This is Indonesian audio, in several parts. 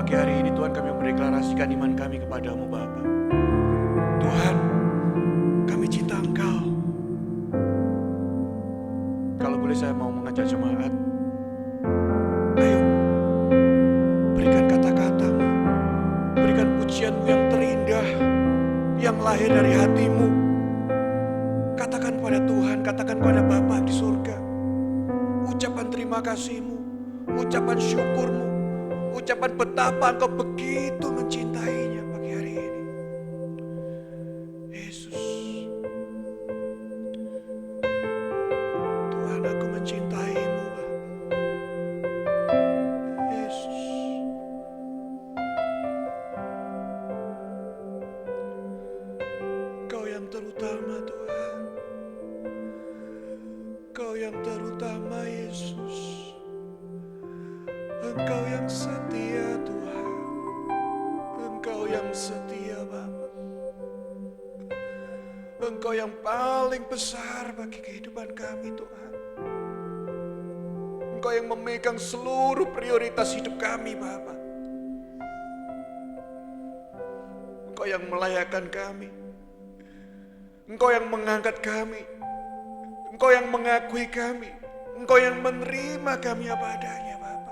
pagi hari ini Tuhan, kami mendeklarasikan iman kami kepadamu Bapa. Tuhan, kami cinta Engkau. Kalau boleh saya mau mengajak jemaat, ayo berikan kata-katamu, berikan pujianmu yang terindah, yang lahir dari hatimu. Katakan pada Tuhan, katakan pada Bapa di surga, ucapan terima kasihmu, ucapan syukurmu, ucapan betapa Engkau begitu mencintainya pagi hari ini. Yesus, Tuhan, aku mencintaimu Bapa. Yesus, Kau yang terutama Tuhan, Kau yang terutama Yesus. Engkau yang setia Tuhan, Engkau yang setia Bapa. Engkau yang paling besar bagi kehidupan kami Tuhan. Engkau yang memegang seluruh prioritas hidup kami Bapa. Engkau yang melayakan kami, Engkau yang mengangkat kami, Engkau yang mengakui kami, Engkau yang menerima kami apa adanya Bapa.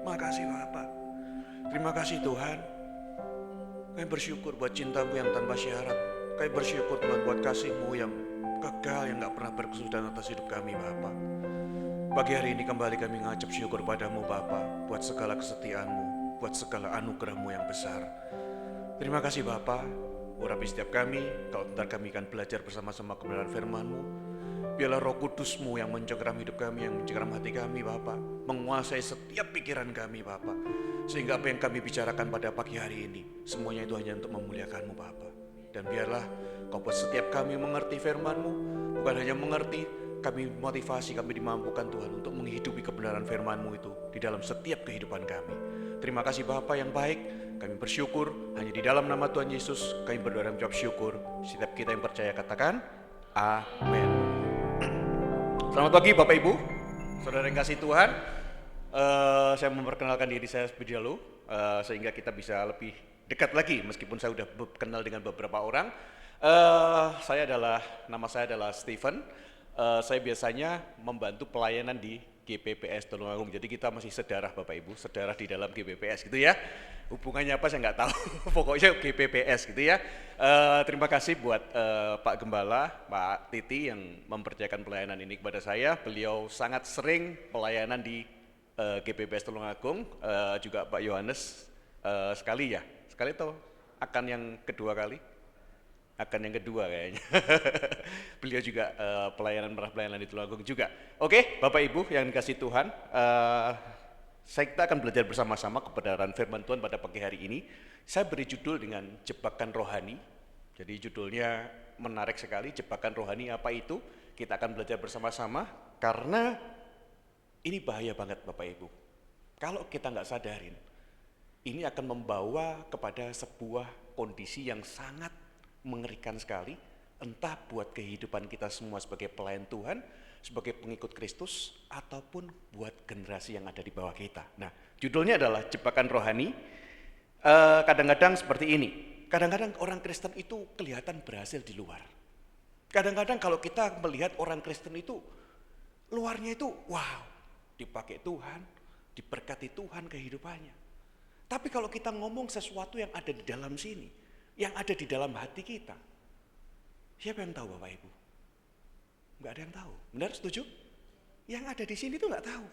Makasih Bapa. Terima kasih Tuhan. Kami bersyukur buat cintamu yang tanpa syarat. Kami bersyukur Tuhan buat kasihmu yang kekal, yang gak pernah berkesudahan atas hidup kami Bapa. Pagi hari ini kembali kami ngajak syukur padamu Bapa, buat segala kesetiaanmu, buat segala anugerahmu yang besar. Terima kasih Bapa. Urapi setiap kami, kalau bentar kami akan belajar bersama-sama kebenaran firman-Mu. Biarlah Roh Kudus-Mu yang mencengkeram hidup kami, yang mencengkeram hati kami Bapa, menguasai setiap pikiran kami Bapa, sehingga apa yang kami bicarakan pada pagi hari ini, semuanya itu hanya untuk memuliakan-Mu Bapa. Dan biarlah Kau buat setiap kami mengerti firman-Mu, bukan hanya mengerti, kami motivasi, kami dimampukan Tuhan untuk menghidupi kebenaran firman-Mu itu di dalam setiap kehidupan kami. Terima kasih Bapa yang baik. Kami bersyukur hanya di dalam nama Tuhan Yesus kami berdoa dan mengucap syukur. Setiap kita yang percaya katakan amin. Selamat pagi Bapak Ibu, saudara yang kasih Tuhan. Saya memperkenalkan diri saya lebih dahulu sehingga kita bisa lebih dekat lagi meskipun saya sudah kenal dengan beberapa orang. Nama saya adalah Stephen. Saya biasanya membantu pelayanan di GPPS Tulungagung. Jadi kita masih sedarah Bapak Ibu, sedarah di dalam GPPS gitu ya. Hubungannya apa saya nggak tahu, pokoknya GPPS gitu ya. Terima kasih buat Pak Gembala, Pak Titi yang mempercayakan pelayanan ini kepada saya. Beliau sangat sering pelayanan di GPPS Tulungagung, juga Pak Yohanes sekali atau akan yang kedua kali? Akan yang kedua kayaknya. Beliau juga pelayanan di Tulungagung juga. Oke, Bapak Ibu yang dikasih Tuhan, kita akan belajar bersama-sama kebenaran firman Tuhan pada pagi hari ini. Saya beri judul dengan jebakan rohani. Jadi judulnya menarik sekali, jebakan rohani apa itu? Kita akan belajar bersama-sama karena ini bahaya banget Bapak Ibu. Kalau kita nggak sadarin, ini akan membawa kepada sebuah kondisi yang sangat mengerikan sekali, entah buat kehidupan kita semua sebagai pelayan Tuhan, sebagai pengikut Kristus, ataupun buat generasi yang ada di bawah kita. Nah, judulnya adalah jebakan rohani. Kadang-kadang seperti ini, kadang-kadang orang Kristen itu kelihatan berhasil di luar. Kadang-kadang kalau kita melihat orang Kristen itu, luarnya itu wow, dipakai Tuhan, diberkati Tuhan kehidupannya. Tapi kalau kita ngomong sesuatu yang ada di dalam sini, yang ada di dalam hati kita, siapa yang tahu Bapak Ibu? Nggak ada yang tahu, benar setuju? Yang ada di sini tuh nggak tahu.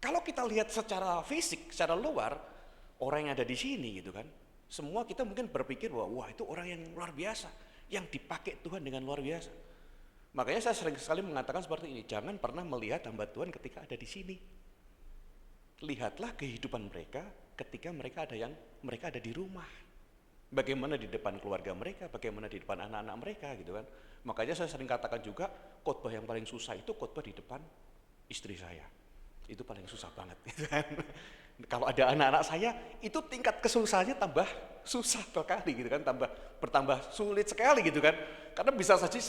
Kalau kita lihat secara fisik, secara luar, orang yang ada di sini gitu kan, semua kita mungkin berpikir bahwa wah itu orang yang luar biasa, yang dipakai Tuhan dengan luar biasa. Makanya saya sering sekali mengatakan seperti ini, jangan pernah melihat hamba Tuhan ketika ada di sini. Lihatlah kehidupan mereka ketika mereka ada di rumah. Bagaimana di depan keluarga mereka, bagaimana di depan anak-anak mereka gitu kan. Makanya saya sering katakan juga khotbah yang paling susah itu khotbah di depan istri saya Itu paling susah banget. Gitu kan. Kalau ada anak-anak saya, itu tingkat kesusahannya tambah susah sekali gitu kan, bertambah sulit sekali gitu kan. Karena bisa saja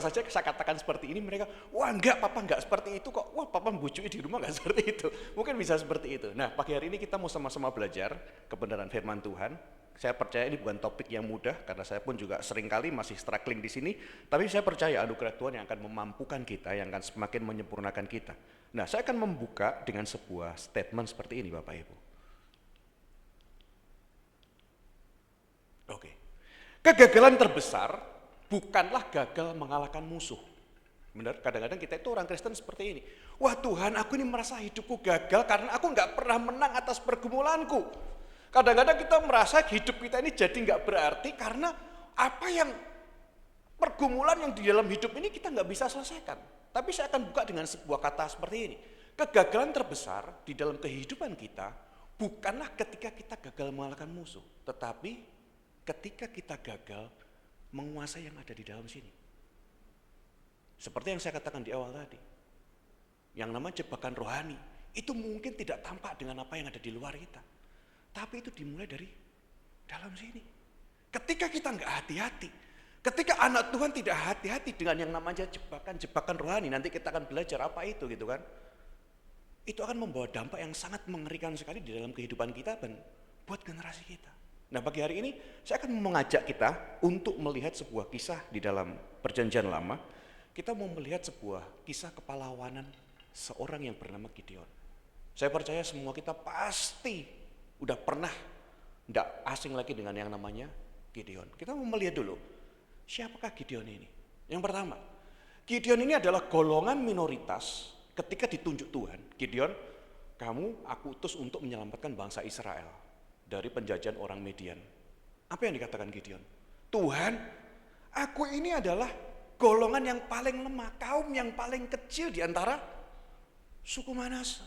saya katakan seperti ini, mereka, wah enggak, papa enggak seperti itu kok, wah papa membujuki di rumah enggak seperti itu. Mungkin bisa seperti itu. Nah, pagi hari ini kita mau sama-sama belajar kebenaran firman Tuhan. Saya percaya ini bukan topik yang mudah, karena saya pun juga seringkali masih struggling di sini, tapi saya percaya anugerah Tuhan yang akan memampukan kita, yang akan semakin menyempurnakan kita. Nah, saya akan membuka dengan sebuah statement seperti ini, Bapak Ibu. Oke. Kegagalan terbesar bukanlah gagal mengalahkan musuh. Benar, kadang-kadang kita itu orang Kristen seperti ini. Wah Tuhan, aku ini merasa hidupku gagal karena aku nggak pernah menang atas pergumulanku. Kadang-kadang kita merasa hidup kita ini jadi nggak berarti karena apa yang pergumulan yang di dalam hidup ini kita nggak bisa selesaikan. Tapi saya akan buka dengan sebuah kata seperti ini. Kegagalan terbesar di dalam kehidupan kita bukanlah ketika kita gagal mengalahkan musuh, tetapi ketika kita gagal menguasai yang ada di dalam sini. Seperti yang saya katakan di awal tadi, yang namanya jebakan rohani, itu mungkin tidak tampak dengan apa yang ada di luar kita. Tapi itu dimulai dari dalam sini. Ketika kita nggak hati-hati, ketika anak Tuhan tidak hati-hati dengan yang namanya jebakan rohani, nanti kita akan belajar apa itu gitu kan. Itu akan membawa dampak yang sangat mengerikan sekali di dalam kehidupan kita dan buat generasi kita. Nah pagi hari ini saya akan mengajak kita untuk melihat sebuah kisah di dalam perjanjian lama. Kita mau melihat sebuah kisah kepahlawanan seorang yang bernama Gideon. Saya percaya semua kita pasti udah pernah tidak asing lagi dengan yang namanya Gideon. Kita mau melihat dulu, siapakah Gideon ini? Yang pertama, Gideon ini adalah golongan minoritas ketika ditunjuk Tuhan. Gideon, kamu aku utus untuk menyelamatkan bangsa Israel dari penjajahan orang Median. Apa yang dikatakan Gideon? Tuhan, aku ini adalah golongan yang paling lemah, kaum yang paling kecil di antara suku Manase.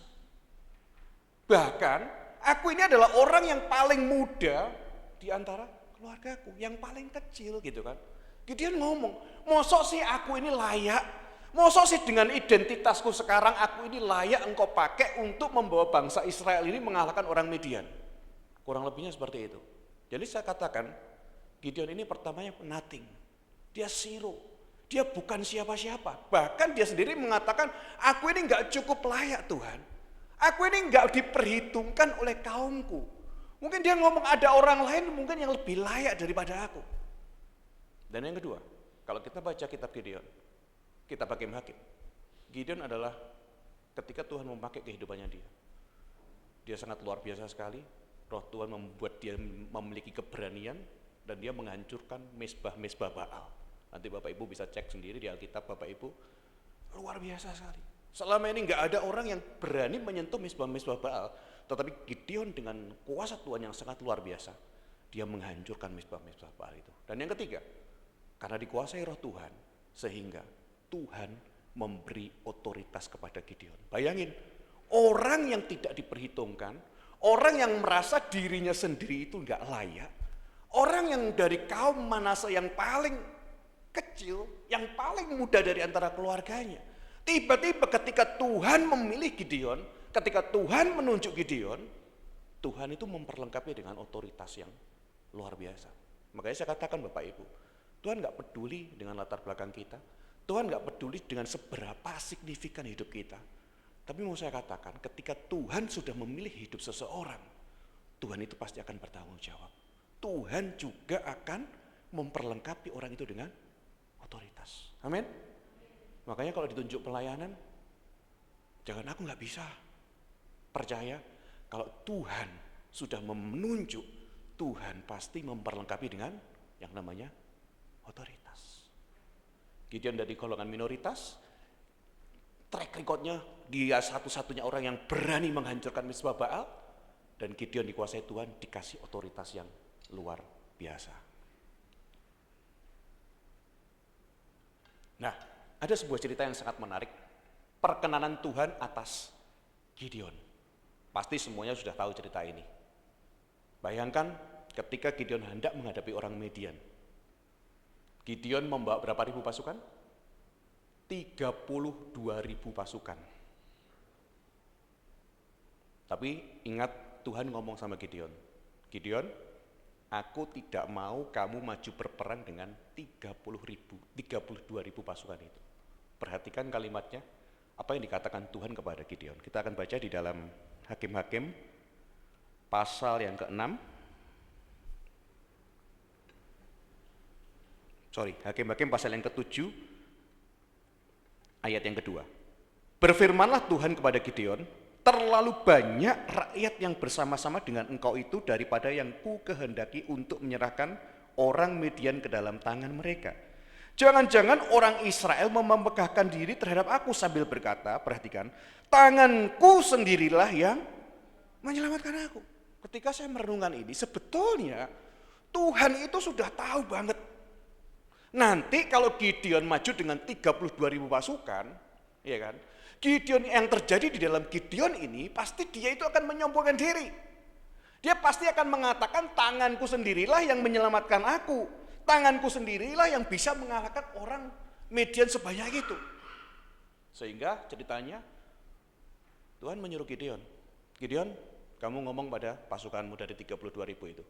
Bahkan, aku ini adalah orang yang paling muda di antara keluargaku, yang paling kecil gitu kan. Gideon ngomong, mosok sih aku ini layak, mosok sih dengan identitasku sekarang aku ini layak engkau pakai untuk membawa bangsa Israel ini mengalahkan orang Median. Kurang lebihnya seperti itu. Jadi saya katakan, Gideon ini pertamanya nothing. Dia zero. Dia bukan siapa-siapa. Bahkan dia sendiri mengatakan, aku ini gak cukup layak Tuhan. Aku ini gak diperhitungkan oleh kaumku. Mungkin dia ngomong ada orang lain mungkin yang lebih layak daripada aku. Dan yang kedua, kalau kita baca kitab Gideon, kitab Hakim-Hakim, Gideon adalah ketika Tuhan memakai kehidupannya dia. Dia sangat luar biasa sekali. Roh Tuhan membuat dia memiliki keberanian dan dia menghancurkan mesbah-mesbah Baal. Nanti Bapak Ibu bisa cek sendiri di Alkitab Bapak Ibu. Luar biasa sekali. Selama ini nggak ada orang yang berani menyentuh mesbah-mesbah Baal. Tetapi Gideon dengan kuasa Tuhan yang sangat luar biasa, dia menghancurkan mesbah-mesbah Baal itu. Dan yang ketiga, karena dikuasai roh Tuhan, sehingga Tuhan memberi otoritas kepada Gideon. Bayangin, orang yang tidak diperhitungkan, orang yang merasa dirinya sendiri itu nggak layak, orang yang dari kaum Manase yang paling kecil, yang paling muda dari antara keluarganya, tiba-tiba ketika Tuhan memilih Gideon, ketika Tuhan menunjuk Gideon, Tuhan itu memperlengkapi dengan otoritas yang luar biasa. Makanya saya katakan Bapak Ibu, Tuhan nggak peduli dengan latar belakang kita, Tuhan nggak peduli dengan seberapa signifikan hidup kita. Tapi mau saya katakan, ketika Tuhan sudah memilih hidup seseorang, Tuhan itu pasti akan bertanggung jawab. Tuhan juga akan memperlengkapi orang itu dengan otoritas. Amin. Makanya kalau ditunjuk pelayanan, jangan aku nggak bisa. Percaya, kalau Tuhan sudah menunjuk, Tuhan pasti memperlengkapi dengan yang namanya otoritas. Gideon dari golongan minoritas, track recordnya dia satu-satunya orang yang berani menghancurkan mesbah Baal, dan Gideon dikuasai Tuhan, dikasih otoritas yang luar biasa. Nah, ada sebuah cerita yang sangat menarik, perkenanan Tuhan atas Gideon. Pasti semuanya sudah tahu cerita ini. Bayangkan ketika Gideon hendak menghadapi orang Median. Gideon membawa berapa ribu pasukan? 32.000 pasukan. Tapi ingat Tuhan ngomong sama Gideon, Gideon, aku tidak mau kamu maju berperang dengan 32.000 pasukan itu. Perhatikan kalimatnya, apa yang dikatakan Tuhan kepada Gideon. Kita akan baca di dalam Hakim-Hakim pasal yang ke-6. Hakim-Hakim pasal yang ke-7 ayat yang kedua. Berfirmanlah Tuhan kepada Gideon, terlalu banyak rakyat yang bersama-sama dengan engkau itu daripada yang ku kehendaki untuk menyerahkan orang Midian ke dalam tangan mereka. Jangan-jangan orang Israel memegahkan diri terhadap aku sambil berkata, perhatikan, tanganku sendirilah yang menyelamatkan aku. Ketika saya merenungkan ini, sebetulnya Tuhan itu sudah tahu banget. Nanti kalau Gideon maju dengan 32.000 pasukan, ya kan? Gideon yang terjadi di dalam Gideon ini, pasti dia itu akan menyombongkan diri. Dia pasti akan mengatakan, tanganku sendirilah yang menyelamatkan aku. Tanganku sendirilah yang bisa mengalahkan orang Midian sebanyak itu. Sehingga ceritanya, Tuhan menyuruh Gideon, Gideon, kamu ngomong pada pasukanmu dari 32.000 itu,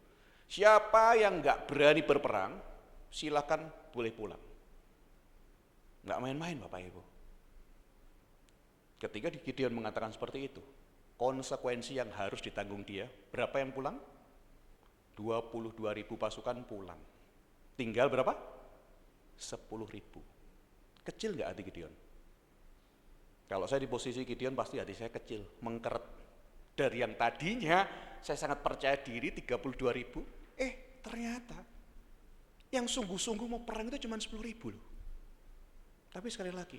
siapa yang gak berani berperang, silakan boleh pulang. Gak main-main Bapak Ibu. Ketika Gideon mengatakan seperti itu, konsekuensi yang harus ditanggung dia, berapa yang pulang? 22.000 pasukan pulang. Tinggal berapa? 10.000. Kecil gak hati Gideon? Kalau saya di posisi Gideon pasti hati saya kecil, mengkeret. Dari yang tadinya saya sangat percaya diri 32.000, ternyata yang sungguh-sungguh mau perang itu cuma 10.000 loh. Tapi sekali lagi,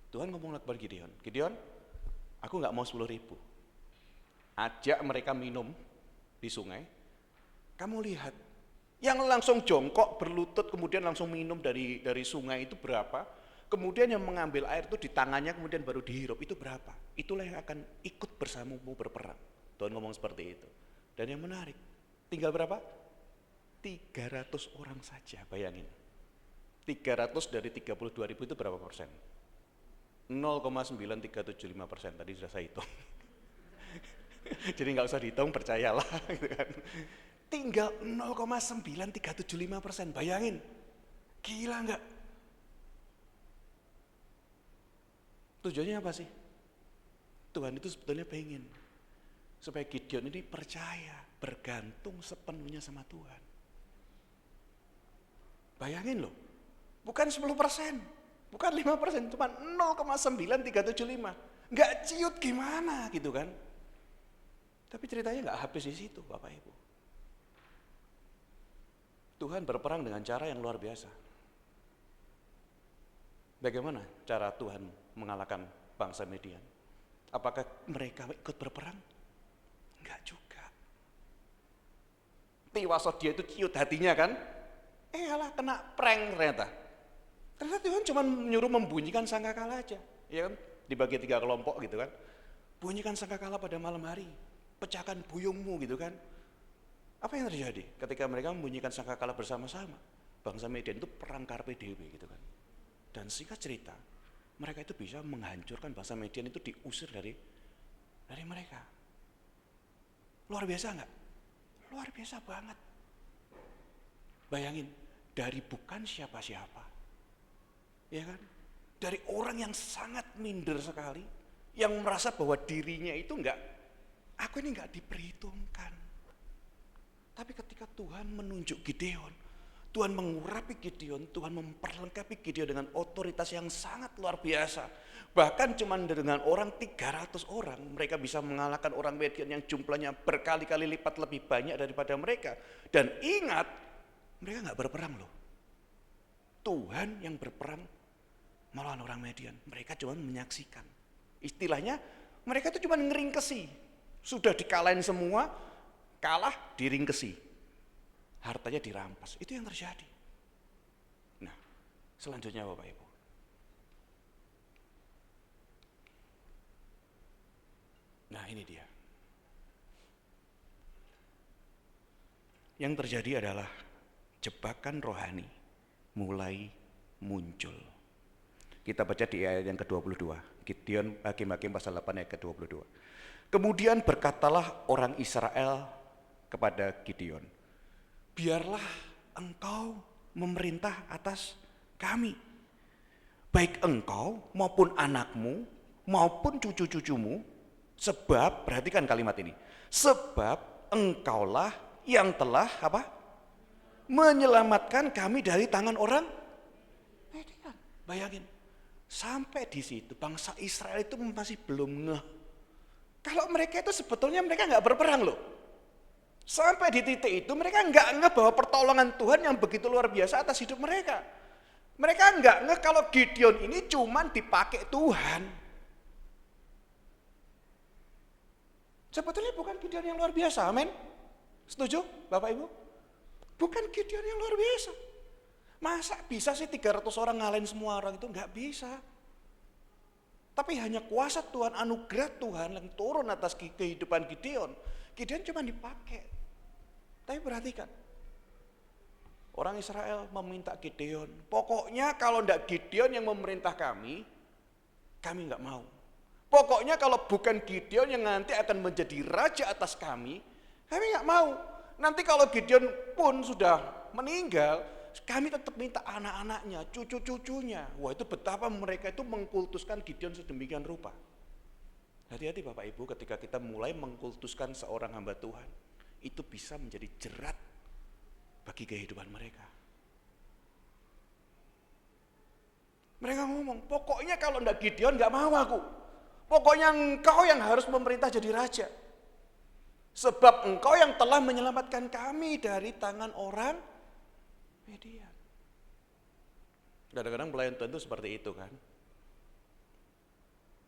Tuhan ngomong kepada Gideon, Gideon, aku gak mau 10.000. Ajak mereka minum di sungai. Kamu lihat, yang langsung jongkok berlutut kemudian langsung minum dari sungai itu berapa? Kemudian yang mengambil air itu di tangannya kemudian baru dihirup itu berapa? Itulah yang akan ikut bersamamu berperang. Tuhan ngomong seperti itu. Dan yang menarik, tinggal berapa? 300 orang saja, bayangin. 300 dari 32.000 itu berapa persen? 0,9375%, tadi sudah saya hitung. Jadi nggak usah dihitung, percayalah gitu kan. Tinggal 0,9375%, bayangin. Gila nggak? Tujuannya apa sih? Tuhan itu sebetulnya pengen supaya Gideon ini percaya, bergantung sepenuhnya sama Tuhan. Bayangin loh, bukan 10%, bukan 5%, cuma 0,9375. Nggak ciut gimana gitu kan. Tapi ceritanya nggak habis di situ Bapak Ibu. Tuhan berperang dengan cara yang luar biasa. Bagaimana cara Tuhan mengalahkan bangsa Midian? Apakah mereka ikut berperang? Enggak juga. Tiwasot dia itu ciut hatinya kan? Alah kena prank ternyata. Ternyata Tuhan cuma menyuruh membunyikan sangkakala aja, ya kan? Dibagi 3 kelompok gitu kan. Bunyikan sangkakala pada malam hari, pecahkan buyungmu gitu kan. Apa yang terjadi ketika mereka membunyikan sangkakala bersama-sama? Bangsa Midian itu perang karpe dewe gitu kan. Dan singkat cerita, mereka itu bisa menghancurkan bangsa Midian itu, diusir dari mereka. Luar biasa enggak? Luar biasa banget. Bayangin, dari bukan siapa-siapa, ya kan? Dari orang yang sangat minder sekali, yang merasa bahwa dirinya itu aku ini enggak diperhitungkan. Tapi ketika Tuhan menunjuk Gideon, Tuhan mengurapi Gideon, Tuhan memperlengkapi Gideon dengan otoritas yang sangat luar biasa. Bahkan cuma dengan orang 300 orang, mereka bisa mengalahkan orang Midian yang jumlahnya berkali-kali lipat lebih banyak daripada mereka. Dan ingat, mereka nggak berperang loh. Tuhan yang berperang melawan orang Midian. Mereka cuma menyaksikan. Istilahnya, mereka itu cuma ngeringkesi. Sudah dikalahin semua, kalah diringkesi. Hartanya dirampas, itu yang terjadi. Nah, selanjutnya Bapak Ibu. Nah, ini dia. Yang terjadi adalah jebakan rohani mulai muncul. Kita baca di ayat yang ke-22. Gideon, Hakim-Hakim pasal 8 ayat ke-22. Kemudian berkatalah orang Israel kepada Gideon, biarlah engkau memerintah atas kami. Baik engkau maupun anakmu maupun cucu-cucumu, sebab, perhatikan kalimat ini, sebab engkaulah yang telah apa? Menyelamatkan kami dari tangan orang Midian. Bayangin, sampai di situ bangsa Israel itu masih belum ngeh. Kalau mereka itu sebetulnya mereka nggak berperang loh. Sampai di titik itu mereka nggak ngeh bahwa pertolongan Tuhan yang begitu luar biasa atas hidup mereka. Mereka nggak ngeh kalau Gideon ini cuman dipakai Tuhan. Sebetulnya bukan Gideon yang luar biasa, amin? Setuju Bapak Ibu? Bukan Gideon yang luar biasa. Masa bisa sih 300 orang ngalahin semua orang itu? Nggak bisa. Tapi hanya kuasa Tuhan, anugerah Tuhan yang turun atas kehidupan Gideon. Gideon cuma dipakai. Tapi perhatikan, orang Israel meminta Gideon, pokoknya kalau enggak Gideon yang memerintah kami enggak mau. Pokoknya kalau bukan Gideon yang nanti akan menjadi raja atas kami enggak mau. Nanti kalau Gideon pun sudah meninggal, kami tetap minta anak-anaknya, cucu-cucunya. Wah, itu betapa mereka itu mengkultuskan Gideon sedemikian rupa. Hati-hati Bapak Ibu ketika kita mulai mengkultuskan seorang hamba Tuhan. Itu bisa menjadi jerat bagi kehidupan mereka. Mereka ngomong, pokoknya kalau enggak Gideon enggak mau aku. Pokoknya engkau yang harus memerintah jadi raja. Sebab engkau yang telah menyelamatkan kami dari tangan orang Midian. Kadang-kadang pelayan Tuhan itu seperti itu kan.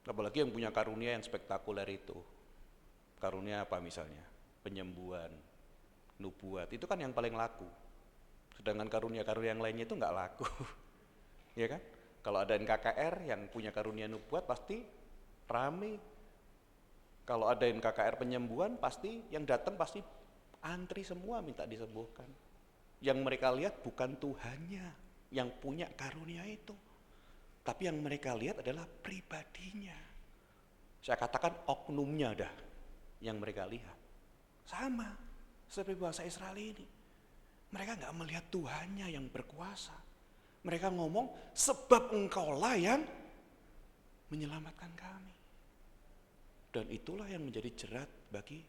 Apalagi yang punya karunia yang spektakuler itu. Karunia apa misalnya? Penyembuhan, nubuat, itu kan yang paling laku. Sedangkan karunia-karunia yang lainnya itu enggak laku. Ya kan? Kalau ada NKKR yang punya karunia nubuat pasti rame. Kalau ada NKKR penyembuhan pasti yang datang pasti antri semua minta disembuhkan. Yang mereka lihat bukan Tuhannya yang punya karunia itu, tapi yang mereka lihat adalah pribadinya. Saya katakan oknumnya dah yang mereka lihat. Sama seperti bangsa Israel ini. Mereka nggak melihat Tuhannya yang berkuasa. Mereka ngomong, sebab engkaulah yang menyelamatkan kami. Dan itulah yang menjadi jerat bagi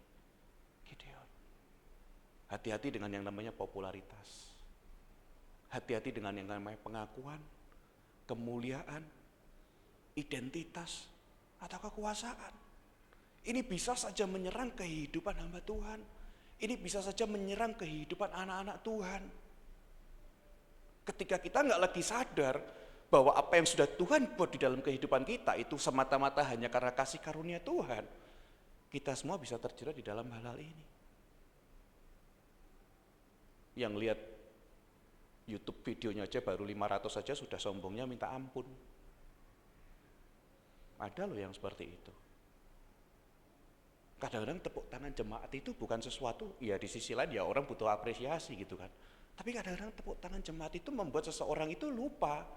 Gideon. Hati-hati dengan yang namanya popularitas. Hati-hati dengan yang namanya pengakuan, kemuliaan, identitas, atau kekuasaan. Ini bisa saja menyerang kehidupan hamba Tuhan. Ini bisa saja menyerang kehidupan anak-anak Tuhan. Ketika kita nggak lagi sadar bahwa apa yang sudah Tuhan buat di dalam kehidupan kita itu semata-mata hanya karena kasih karunia Tuhan, kita semua bisa terjerat di dalam hal-hal ini. Yang lihat YouTube videonya aja baru 500 saja sudah sombongnya minta ampun. Ada loh yang seperti itu. Kadang-kadang tepuk tangan jemaat itu bukan sesuatu, ya di sisi lain ya orang butuh apresiasi gitu kan. Tapi kadang-kadang tepuk tangan jemaat itu membuat seseorang itu lupa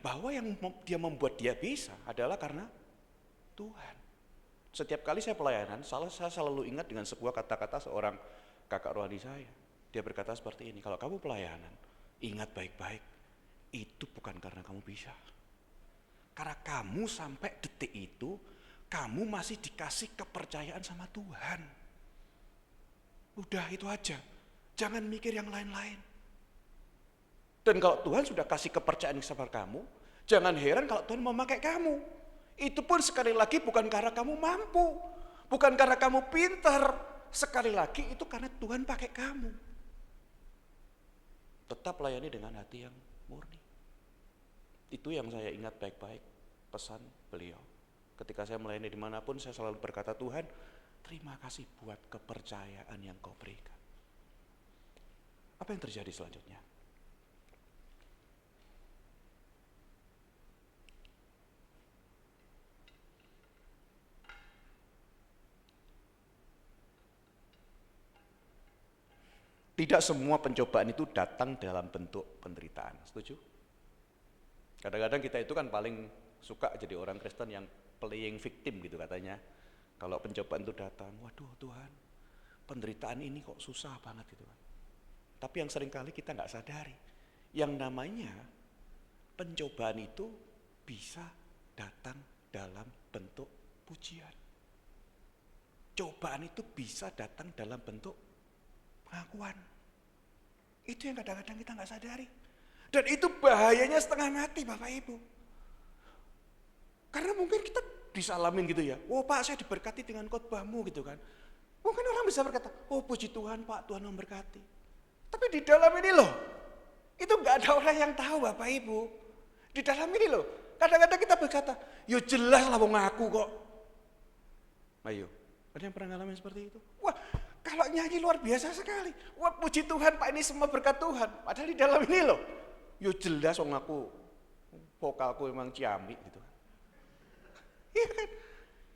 bahwa yang dia membuat dia bisa adalah karena Tuhan. Setiap kali saya pelayanan, saya selalu ingat dengan sebuah kata-kata seorang kakak rohani saya. Dia berkata seperti ini, kalau kamu pelayanan, ingat baik-baik, itu bukan karena kamu bisa. Karena kamu sampai detik itu, kamu masih dikasih kepercayaan sama Tuhan. Udah itu aja, jangan mikir yang lain-lain. Dan kalau Tuhan sudah kasih kepercayaan sama kamu, jangan heran kalau Tuhan memakai kamu. Itu pun sekali lagi bukan karena kamu mampu, bukan karena kamu pintar. Sekali lagi itu karena Tuhan pakai kamu. Tetap layani dengan hati yang murni. Itu yang saya ingat baik-baik pesan beliau. Ketika saya melayani dimanapun saya selalu berkata, Tuhan terima kasih buat kepercayaan yang kau berikan. Apa yang terjadi selanjutnya? Tidak semua pencobaan itu datang dalam bentuk penderitaan, setuju? Kadang-kadang kita itu kan paling suka jadi orang Kristen yang playing victim gitu katanya. Kalau pencobaan itu datang, waduh Tuhan, penderitaan ini kok susah banget gitu kan. Tapi yang seringkali kita nggak sadari, yang namanya pencobaan itu bisa datang dalam bentuk pujian. Cobaan itu bisa datang dalam bentuk pengakuan. Itu yang kadang-kadang kita nggak sadari. Dan itu bahayanya setengah mati Bapak Ibu. Karena mungkin kita disalamin gitu ya. Oh Pak, saya diberkati dengan khotbahmu gitu kan. Mungkin orang bisa berkata, oh puji Tuhan Pak, Tuhan memberkati. Tapi di dalam ini loh, itu nggak ada orang yang tahu Bapak Ibu. Di dalam ini loh, kadang-kadang kita berkata, yo jelas lah wong aku kok. Ayo, ada yang pernah ngalamin seperti itu? Wah, kalau nyanyi luar biasa sekali. Wah puji Tuhan Pak, ini semua berkat Tuhan. Padahal di dalam ini loh, yo jelas wong aku, vokalku emang ciamik gitu. Iya kan?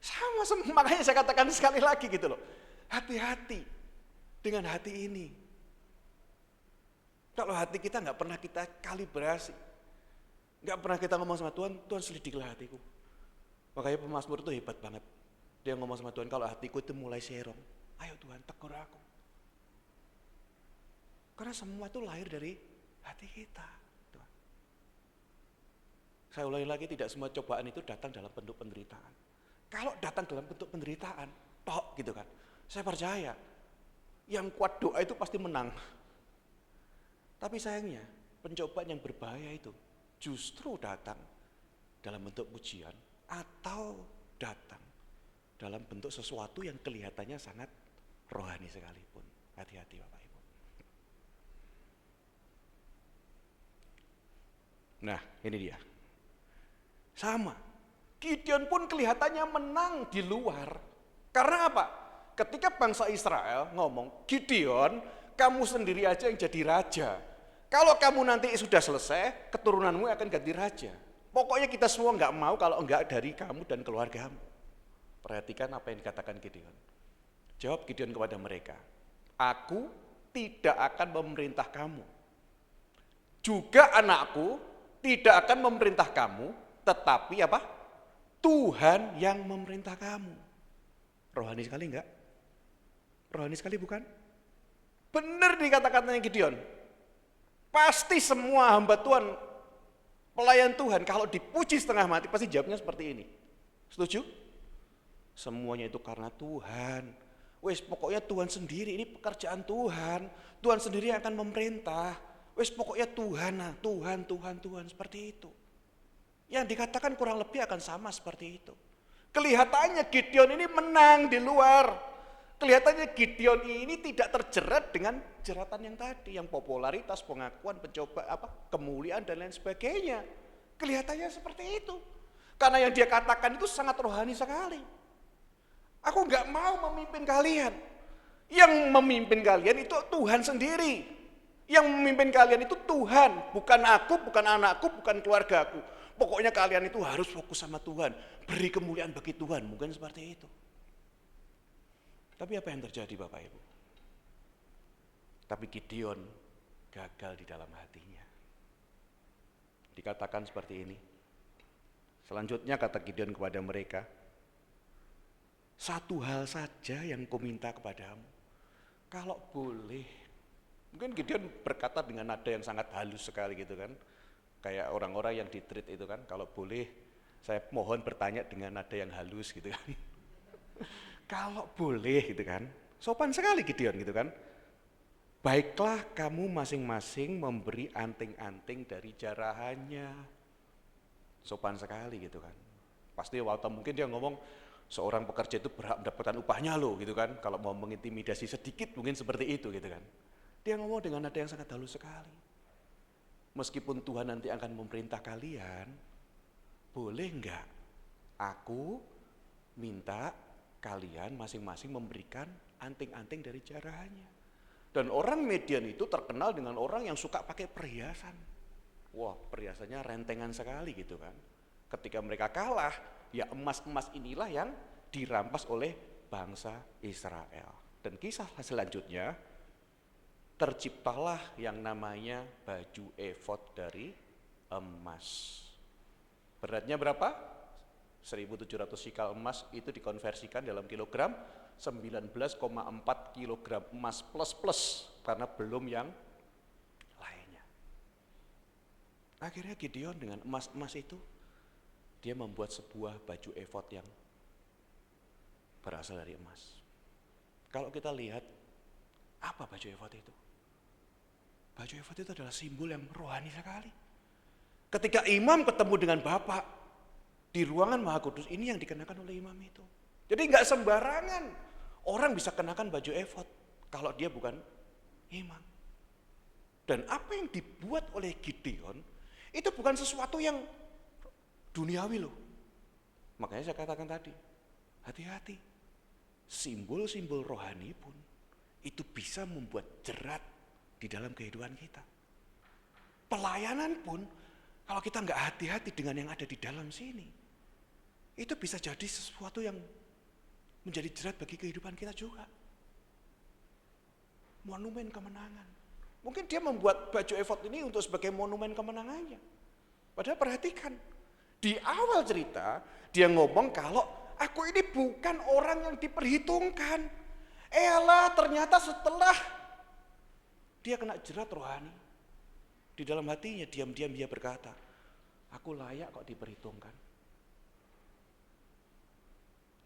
Sama, makanya saya katakan sekali lagi gitu loh. Hati-hati dengan hati ini. Kalau hati kita nggak pernah kita kalibrasi, nggak pernah kita ngomong sama Tuhan, Tuhan selidikilah hatiku. Makanya pemazmur itu hebat banget. Dia ngomong sama Tuhan, kalau hatiku itu mulai serong, ayo Tuhan tegur aku. Karena semua itu lahir dari hati kita. Tuhan. Saya ulangi lagi, tidak semua cobaan itu datang dalam bentuk penderitaan. Kalau datang dalam bentuk penderitaan, tok gitu kan. Saya percaya, yang kuat doa itu pasti menang. Tapi sayangnya, pencobaan yang berbahaya itu justru datang dalam bentuk pujian atau datang dalam bentuk sesuatu yang kelihatannya sangat rohani sekalipun. Hati-hati Bapak Ibu. Nah, ini dia. Sama, Gideon pun kelihatannya menang di luar. Karena apa? Ketika bangsa Israel ngomong, Gideon, kamu sendiri aja yang jadi raja. Kalau kamu nanti sudah selesai, keturunanmu akan ganti raja. Pokoknya kita semua nggak mau kalau enggak dari kamu dan keluargamu. Perhatikan apa yang dikatakan Gideon. Jawab Gideon kepada mereka, aku tidak akan memerintah kamu. Juga anakku tidak akan memerintah kamu, tetapi apa? Tuhan yang memerintah kamu. Rohani sekali enggak? Rohani sekali bukan? Benar dikata-katanya Gideon. Pasti semua hamba Tuhan, pelayan Tuhan, kalau dipuji setengah mati, pasti jawabnya seperti ini. Setuju? Semuanya itu karena Tuhan. Wes pokoknya Tuhan sendiri, ini pekerjaan Tuhan. Tuhan sendiri yang akan memerintah. Wes pokoknya Tuhan, Tuhan, seperti itu. Yang dikatakan kurang lebih akan sama seperti itu. Kelihatannya Gideon ini menang di luar. Kelihatannya Gideon ini tidak terjerat dengan jeratan yang tadi, yang popularitas, pengakuan, kemuliaan dan lain sebagainya. Kelihatannya seperti itu. Karena yang dia katakan itu sangat rohani sekali. Aku nggak mau memimpin kalian. Yang memimpin kalian itu Tuhan sendiri. Yang memimpin kalian itu Tuhan, bukan aku, bukan anakku, bukan keluargaku. Pokoknya kalian itu harus fokus sama Tuhan, beri kemuliaan bagi Tuhan, mungkin seperti itu. Tapi apa yang terjadi Bapak Ibu? Tapi Gideon gagal di dalam hatinya. Dikatakan seperti ini. Selanjutnya kata Gideon kepada mereka, satu hal saja yang ku minta kepadamu. Kalau boleh, mungkin Gideon berkata dengan nada yang sangat halus sekali gitu kan. Kayak orang-orang yang ditreat itu kan, kalau boleh saya mohon bertanya dengan nada yang halus gitu kan. Kalau boleh gitu kan, sopan sekali Gideon gitu kan. Baiklah kamu masing-masing memberi anting-anting dari jarahannya. Sopan sekali gitu kan. Pasti waktu mungkin dia ngomong seorang pekerja itu berhak mendapatkan upahnya loh gitu kan. Kalau mau mengintimidasi sedikit mungkin seperti itu gitu kan. Dia ngomong dengan nada yang sangat halus sekali. Meskipun Tuhan nanti akan memerintah kalian, boleh enggak aku minta kalian masing-masing memberikan anting-anting dari jarahannya. Dan orang Median itu terkenal dengan orang yang suka pakai perhiasan. Wah, perhiasannya rentengan sekali gitu kan. Ketika mereka kalah, ya emas-emas inilah yang dirampas oleh bangsa Israel. Dan kisah selanjutnya, terciptalah yang namanya baju efod dari emas. Beratnya berapa? 1.700 sikal emas itu dikonversikan dalam kilogram, 19,4 kilogram emas plus karena belum yang lainnya. Akhirnya Gideon dengan emas-emas itu, dia membuat sebuah baju efod yang berasal dari emas. Kalau kita lihat, apa baju efod itu? Baju efod itu adalah simbol yang rohani sekali. Ketika imam ketemu dengan Bapak di ruangan Maha Kudus, ini yang dikenakan oleh imam itu. Jadi nggak sembarangan orang bisa kenakan baju efod kalau dia bukan imam. Dan apa yang dibuat oleh Gideon itu bukan sesuatu yang duniawi loh. Makanya saya katakan tadi, hati-hati. Simbol-simbol rohani pun itu bisa membuat jerat di dalam kehidupan kita. Pelayanan pun kalau kita nggak hati-hati dengan yang ada di dalam sini, itu bisa jadi sesuatu yang menjadi jerat bagi kehidupan kita juga. Monumen kemenangan. Mungkin dia membuat baju efod ini untuk sebagai monumen kemenangannya. Padahal perhatikan, di awal cerita dia ngomong kalau aku ini bukan orang yang diperhitungkan. Elah, ternyata setelah dia kena jerat rohani, di dalam hatinya diam-diam dia berkata, aku layak kok diperhitungkan.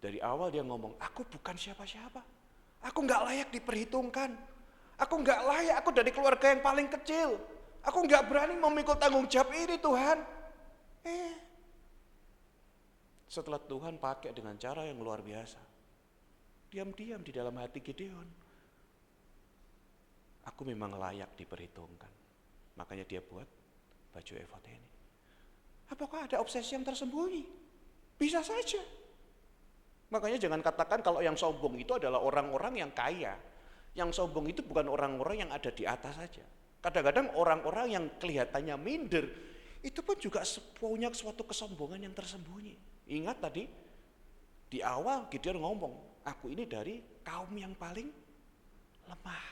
Dari awal dia ngomong, aku bukan siapa-siapa. Aku gak layak diperhitungkan. Aku gak layak, aku dari keluarga yang paling kecil. Aku gak berani memikul tanggung jawab ini Tuhan. Setelah Tuhan pakai dengan cara yang luar biasa, diam-diam di dalam hati Gideon, aku memang layak diperhitungkan. Makanya dia buat baju efod ini. Apakah ada obsesi yang tersembunyi? Bisa saja. Makanya jangan katakan kalau yang sombong itu adalah orang-orang yang kaya. Yang sombong itu bukan orang-orang yang ada di atas saja. Kadang-kadang orang-orang yang kelihatannya minder, itu pun juga punya suatu kesombongan yang tersembunyi. Ingat tadi, di awal Gideon ngomong, aku ini dari kaum yang paling lemah.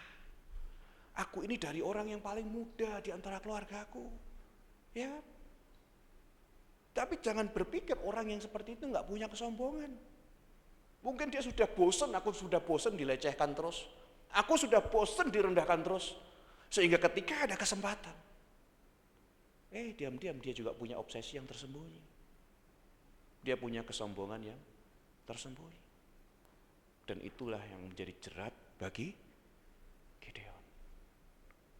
Aku ini dari orang yang paling muda di antara keluargaku. Ya. Tapi jangan berpikir orang yang seperti itu nggak punya kesombongan. Mungkin dia sudah bosan, aku sudah bosan dilecehkan terus. Aku sudah bosan direndahkan terus. Sehingga ketika ada kesempatan, diam-diam dia juga punya obsesi yang tersembunyi. Dia punya kesombongan yang tersembunyi. Dan itulah yang menjadi jerat bagi Gideon.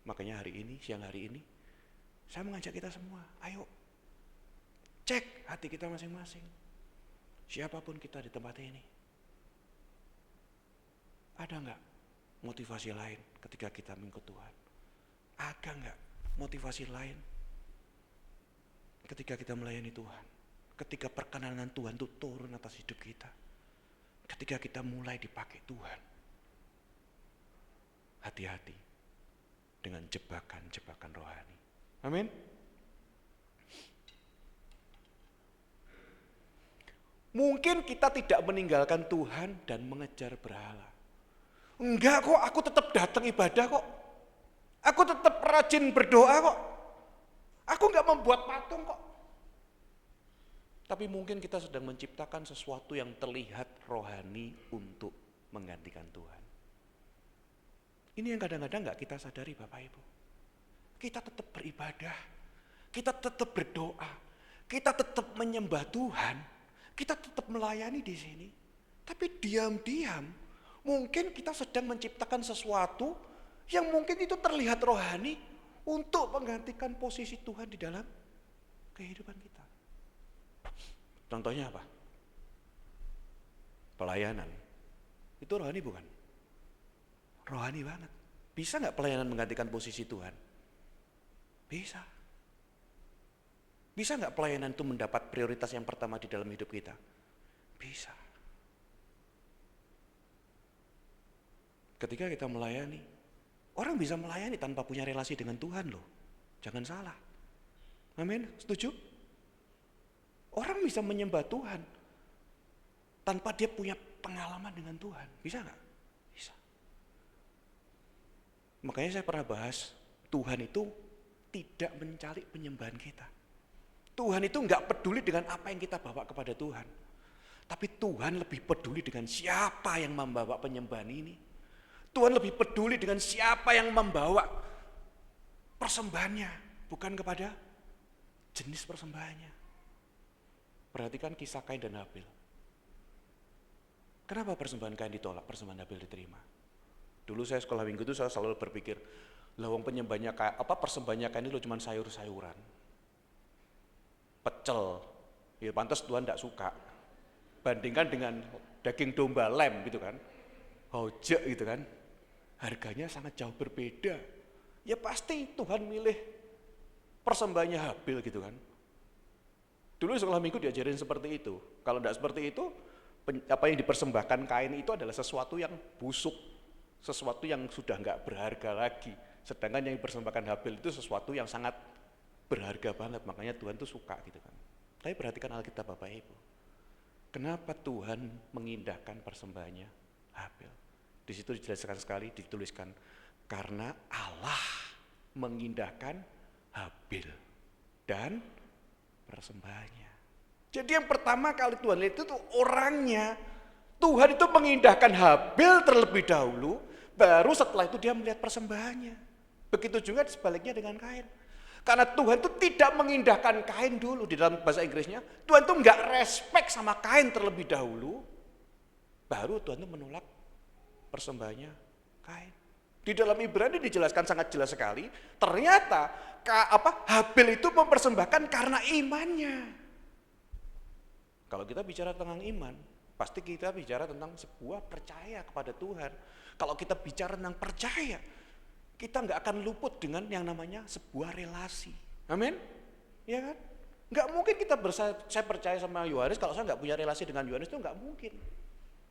Makanya siang hari ini, saya mengajak kita semua, ayo cek hati kita masing-masing. Siapapun kita di tempat ini, ada enggak motivasi lain ketika kita mengikut Tuhan? Ada enggak motivasi lain ketika kita melayani Tuhan? Ketika perkenanan Tuhan itu turun atas hidup kita. Ketika kita mulai dipakai Tuhan. Hati-hati dengan jebakan-jebakan rohani. Amin. Mungkin kita tidak meninggalkan Tuhan dan mengejar berhala. Enggak kok, aku tetap datang ibadah kok. Aku tetap rajin berdoa kok. Aku enggak membuat patung kok. Tapi mungkin kita sedang menciptakan sesuatu yang terlihat rohani untuk menggantikan Tuhan. Ini yang kadang-kadang enggak kita sadari Bapak Ibu. Kita tetap beribadah, kita tetap berdoa, kita tetap menyembah Tuhan, kita tetap melayani di sini. Tapi diam-diam mungkin kita sedang menciptakan sesuatu yang mungkin itu terlihat rohani untuk menggantikan posisi Tuhan di dalam kehidupan kita. Contohnya apa? Pelayanan. Itu rohani bukan? Rohani banget. Bisa gak pelayanan menggantikan posisi Tuhan? Bisa. Bisa gak pelayanan itu mendapat prioritas yang pertama di dalam hidup kita? Bisa. Ketika kita melayani, orang bisa melayani tanpa punya relasi dengan Tuhan loh. Jangan salah. Amin, setuju? Orang bisa menyembah Tuhan tanpa dia punya pengalaman dengan Tuhan. Bisa gak? Bisa. Makanya saya pernah bahas, Tuhan itu tidak mencari penyembahan kita. Tuhan itu nggak peduli dengan apa yang kita bawa kepada Tuhan. Tapi Tuhan lebih peduli dengan siapa yang membawa penyembahan ini. Tuhan lebih peduli dengan siapa yang membawa persembahannya, bukan kepada jenis persembahannya. Perhatikan kisah Kain dan Habil. Kenapa persembahan Kain ditolak, persembahan Habil diterima? Dulu saya sekolah minggu itu saya selalu berpikir, lawang penyembahnya persembahannya Kain itu cuma sayur-sayuran, pecel, ya pantas Tuhan tidak suka. Bandingkan dengan daging domba lem gitu kan, hojek gitu kan, harganya sangat jauh berbeda. Ya pasti Tuhan milih persembahannya Habil gitu kan. Dulu sekolah minggu diajarin seperti itu. Kalau tidak seperti itu, apa yang dipersembahkan Kain itu adalah sesuatu yang busuk, sesuatu yang sudah nggak berharga lagi. Sedangkan yang dipersembahkan Habil itu sesuatu yang sangat berharga banget, makanya Tuhan tuh suka gitu kan. Tapi perhatikan Alkitab Bapak Ibu. Kenapa Tuhan mengindahkan persembahannya Habil? Di situ dijelaskan sekali, dituliskan karena Allah mengindahkan Habil dan persembahannya. Jadi yang pertama kali Tuhan lihat itu tuh orangnya. Tuhan itu mengindahkan Habil terlebih dahulu, baru setelah itu dia melihat persembahannya. Begitu juga sebaliknya dengan Kain. Karena Tuhan itu tidak mengindahkan Kain dulu, di dalam bahasa Inggrisnya, Tuhan itu enggak respect sama Kain terlebih dahulu, baru Tuhan itu menolak persembahannya Kain. Di dalam Ibrani dijelaskan sangat jelas sekali, ternyata Habil itu mempersembahkan karena imannya. Kalau kita bicara tentang iman, pasti kita bicara tentang sebuah percaya kepada Tuhan. Kalau kita bicara tentang percaya, kita nggak akan luput dengan yang namanya sebuah relasi. Amin? Ya kan? Nggak mungkin saya percaya sama Yohanes kalau saya nggak punya relasi dengan Yohanes, itu nggak mungkin.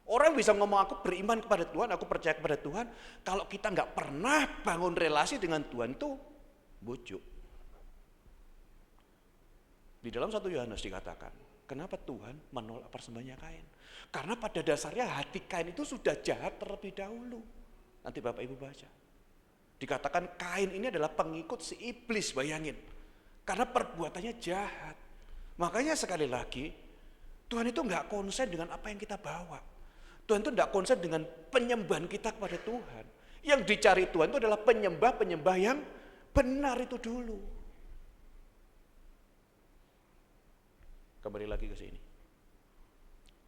Orang bisa ngomong aku beriman kepada Tuhan, aku percaya kepada Tuhan, kalau kita nggak pernah bangun relasi dengan Tuhan itu bujuk. Di dalam 1 Yohanes dikatakan, kenapa Tuhan menolak persembahannya Kain? Karena pada dasarnya hati Kain itu sudah jahat terlebih dahulu. Nanti Bapak Ibu baca. Dikatakan Kain ini adalah pengikut si iblis, bayangin. Karena perbuatannya jahat. Makanya sekali lagi, Tuhan itu nggak konsen dengan apa yang kita bawa. Tuhan itu nggak konsen dengan penyembahan kita kepada Tuhan. Yang dicari Tuhan itu adalah penyembah-penyembah yang benar itu dulu. Kembali lagi ke sini.